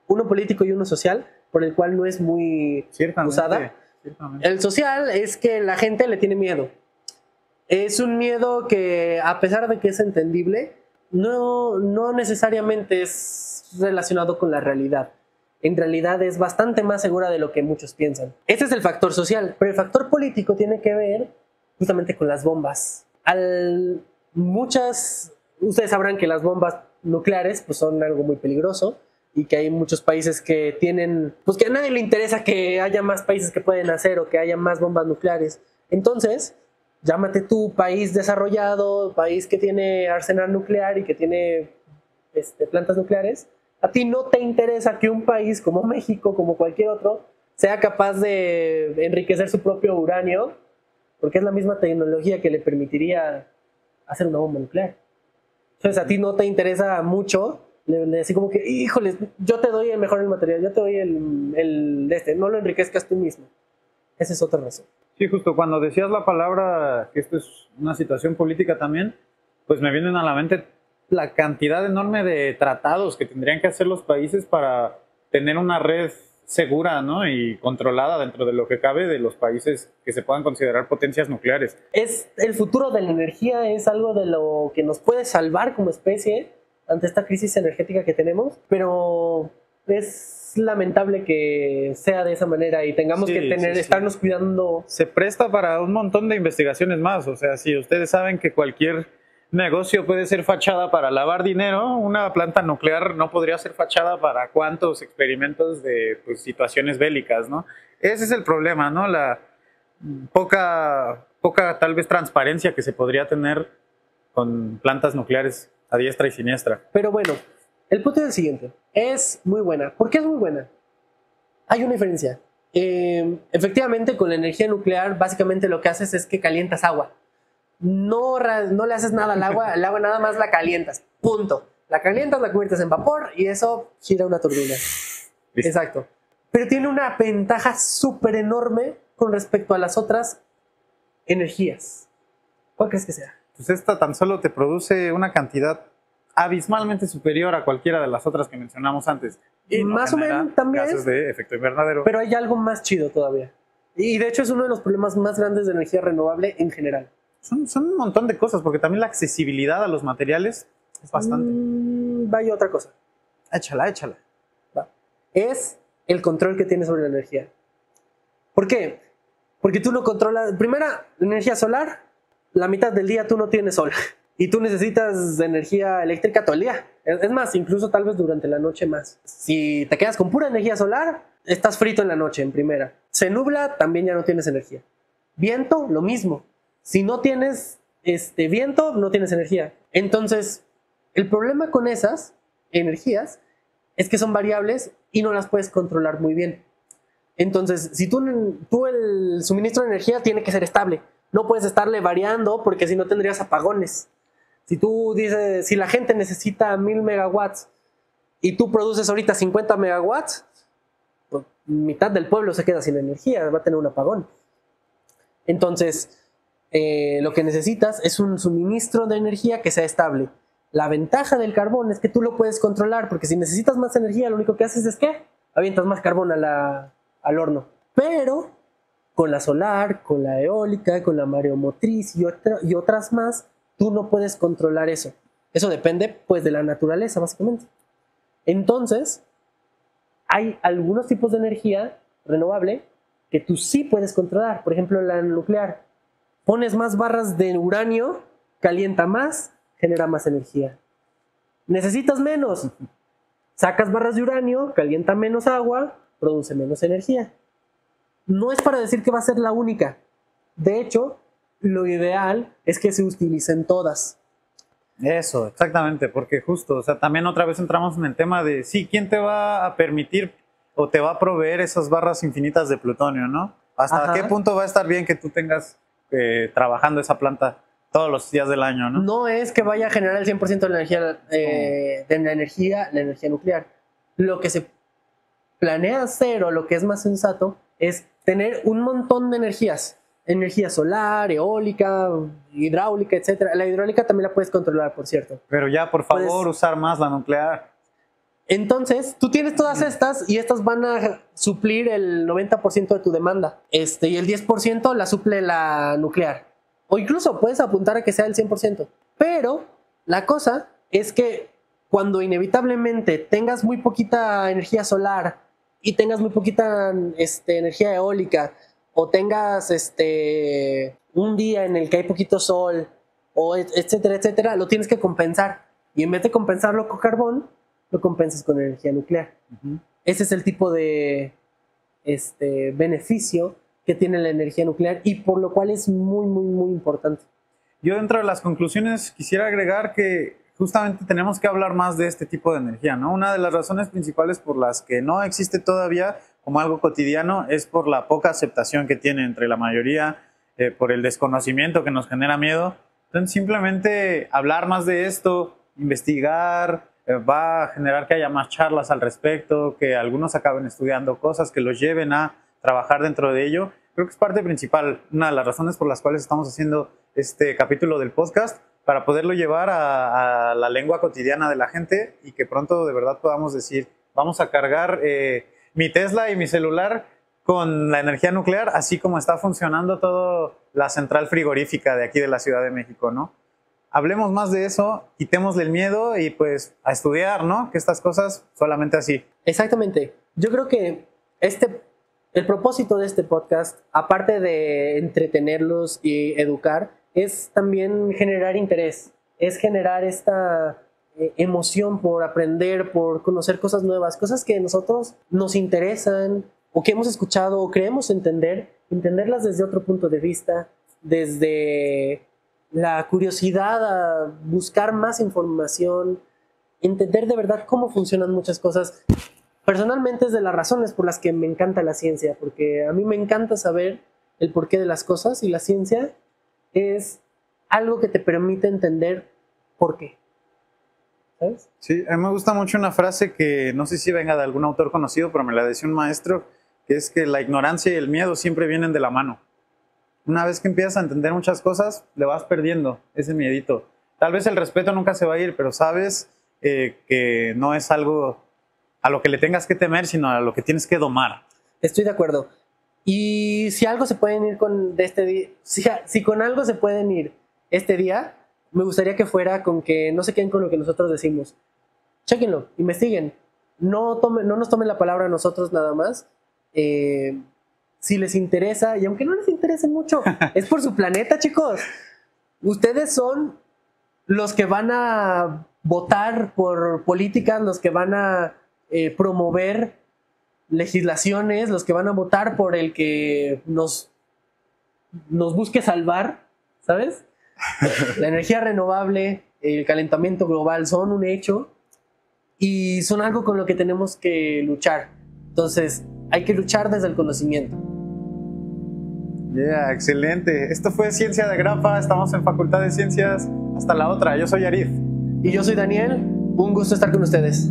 S2: uno político y uno social, por el cual no es muy usada. Ciertamente. El social es que la gente le tiene miedo. Es un miedo que, a pesar de que es entendible, no necesariamente es relacionado con la realidad. En realidad es bastante más segura de lo que muchos piensan. Ese es el factor social, pero el factor político tiene que ver justamente con las bombas. Ustedes sabrán que las bombas nucleares pues, son algo muy peligroso, y que hay muchos países que tienen, pues que a nadie le interesa que haya más países que pueden hacer o que haya más bombas nucleares. Entonces, llámate tú país desarrollado, país que tiene arsenal nuclear y que tiene plantas nucleares, a ti no te interesa que un país como México, como cualquier otro, sea capaz de enriquecer su propio uranio, porque es la misma tecnología que le permitiría hacer una bomba nuclear. Entonces, a ti no te interesa mucho así como que, híjoles, yo te doy el material, yo te doy no lo enriquezcas tú mismo. Esa es otra razón.
S1: Sí, justo cuando decías la palabra que esto es una situación política también, pues me vienen a la mente la cantidad enorme de tratados que tendrían que hacer los países para tener una red segura, ¿no? Y controlada dentro de lo que cabe de los países que se puedan considerar potencias nucleares.
S2: Es el futuro de la energía, es algo de lo que nos puede salvar como especie ante esta crisis energética que tenemos, pero es lamentable que sea de esa manera y tengamos que estarnos cuidando.
S1: Se presta para un montón de investigaciones más, o sea, si ustedes saben que cualquier negocio puede ser fachada para lavar dinero, una planta nuclear no podría ser fachada para cuántos experimentos de pues, situaciones bélicas, ¿no? Ese es el problema, ¿no? La poca tal vez transparencia que se podría tener con plantas nucleares a diestra y siniestra.
S2: Pero bueno, el punto es el siguiente. Es muy buena. ¿Por qué es muy buena? Hay una diferencia. Efectivamente, con la energía nuclear, básicamente lo que haces es que calientas agua. No le haces nada al agua, el agua nada más la calientas. Punto. La calientas, la conviertes en vapor y eso gira una turbina.
S1: ¿Listo?
S2: Exacto. Pero tiene una ventaja súper enorme con respecto a las otras energías. ¿Cuál crees que sea?
S1: Pues esta tan solo te produce una cantidad abismalmente superior a cualquiera de las otras que mencionamos antes.
S2: Y más o menos también.
S1: Gases de efecto invernadero.
S2: Pero hay algo más chido todavía. Y de hecho es uno de los problemas más grandes de energía renovable en general.
S1: Son un montón de cosas, porque también la accesibilidad a los materiales es bastante.
S2: Vaya otra cosa.
S1: Échala.
S2: Va. Es el control que tienes sobre la energía. ¿Por qué? Porque tú no controlas. Primera, energía solar. La mitad del día tú no tienes sol y tú necesitas energía eléctrica todo el día. Es más, incluso tal vez durante la noche más. Si te quedas con pura energía solar, estás frito en la noche en primera. Se nubla, también ya no tienes energía. Viento, lo mismo. Si no tienes viento, no tienes energía. Entonces, el problema con esas energías es que son variables y no las puedes controlar muy bien. Entonces, si tú el suministro de energía tiene que ser estable. No puedes estarle variando porque si no tendrías apagones. Si tú dices, si la gente necesita 1000 megawatts y tú produces ahorita 50 megawatts, pues mitad del pueblo se queda sin energía, va a tener un apagón. Entonces, lo que necesitas es un suministro de energía que sea estable. La ventaja del carbón es que tú lo puedes controlar, porque si necesitas más energía, lo único que haces es que avientas más carbón al horno. Pero con la solar, con la eólica, con la mareomotriz y otras más, tú no puedes controlar eso. Eso depende, pues, de la naturaleza, básicamente. Entonces, hay algunos tipos de energía renovable que tú sí puedes controlar. Por ejemplo, la nuclear. Pones más barras de uranio, calienta más, genera más energía. Necesitas menos. Sacas barras de uranio, calienta menos agua, produce menos energía. No es para decir que va a ser la única. De hecho, lo ideal es que se utilicen todas.
S1: Eso, exactamente, porque justo, o sea, también otra vez entramos en el tema de, sí, ¿quién te va a permitir o te va a proveer esas barras infinitas de plutonio, ¿no? ¿Hasta qué punto va a estar bien que tú tengas trabajando esa planta todos los días del año, ¿no?
S2: No es que vaya a generar el 100% de la energía nuclear. Lo que se planea hacer, o lo que es más sensato, es tener un montón de energías. Energía solar, eólica, hidráulica, etc. La hidráulica también la puedes controlar, por cierto.
S1: Pero ya, por favor, usar más la nuclear.
S2: Entonces, tú tienes todas estas y estas van a suplir el 90% de tu demanda. Y el 10% la suple la nuclear. O incluso puedes apuntar a que sea el 100%. Pero la cosa es que cuando inevitablemente tengas muy poquita energía solar y tengas muy poquita energía eólica, o tengas un día en el que hay poquito sol, o etcétera, etcétera, lo tienes que compensar. Y en vez de compensarlo con carbón, lo compensas con energía nuclear. Ese es el tipo de beneficio que tiene la energía nuclear, y por lo cual es muy, muy, muy importante.
S1: Yo, dentro de las conclusiones, quisiera agregar que justamente tenemos que hablar más de este tipo de energía, ¿no? Una de las razones principales por las que no existe todavía como algo cotidiano es por la poca aceptación que tiene entre la mayoría, por el desconocimiento que nos genera miedo. Entonces, simplemente hablar más de esto, investigar, va a generar que haya más charlas al respecto, que algunos acaben estudiando cosas que los lleven a trabajar dentro de ello. Creo que es parte principal, una de las razones por las cuales estamos haciendo este capítulo del podcast, para poderlo llevar a la lengua cotidiana de la gente, y que pronto de verdad podamos decir, vamos a cargar mi Tesla y mi celular con la energía nuclear, así como está funcionando toda la central frigorífica de aquí de la Ciudad de México, ¿no? Hablemos más de eso, quitémosle el miedo y pues a estudiar, ¿no? Que estas cosas solamente así.
S2: Exactamente. Yo creo que el propósito de este podcast, aparte de entretenerlos y educar, es también generar interés, es generar esta emoción por aprender, por conocer cosas nuevas, cosas que a nosotros nos interesan, o que hemos escuchado o creemos entenderlas desde otro punto de vista, desde la curiosidad a buscar más información, entender de verdad cómo funcionan muchas cosas. Personalmente es de las razones por las que me encanta la ciencia, porque a mí me encanta saber el porqué de las cosas, y la ciencia es algo que te permite entender por qué. ¿Sabes?
S1: Sí, a mí me gusta mucho una frase que no sé si venga de algún autor conocido, pero me la decía un maestro, que es que la ignorancia y el miedo siempre vienen de la mano. Una vez que empiezas a entender muchas cosas, le vas perdiendo ese miedito. Tal vez el respeto nunca se va a ir, pero sabes que no es algo a lo que le tengas que temer, sino a lo que tienes que domar.
S2: Estoy de acuerdo. Y si algo se pueden ir si con algo se pueden ir este día, me gustaría que fuera con que no se queden con lo que nosotros decimos. Chéquenlo, investiguen. No nos tomen la palabra a nosotros nada más. Si les interesa, y aunque no les interese mucho, es por su planeta, chicos. Ustedes son los que van a votar por políticas, los que van a promover legislaciones, los que van a votar por el que nos busque salvar, ¿sabes? La energía renovable, el calentamiento global son un hecho y son algo con lo que tenemos que luchar. Entonces, hay que luchar desde el conocimiento.
S1: Yeah, excelente. Esto fue Ciencia de Grapa. Estamos en Facultad de Ciencias. Hasta la otra. Yo soy Arif.
S2: Y yo soy Daniel. Un gusto estar con ustedes.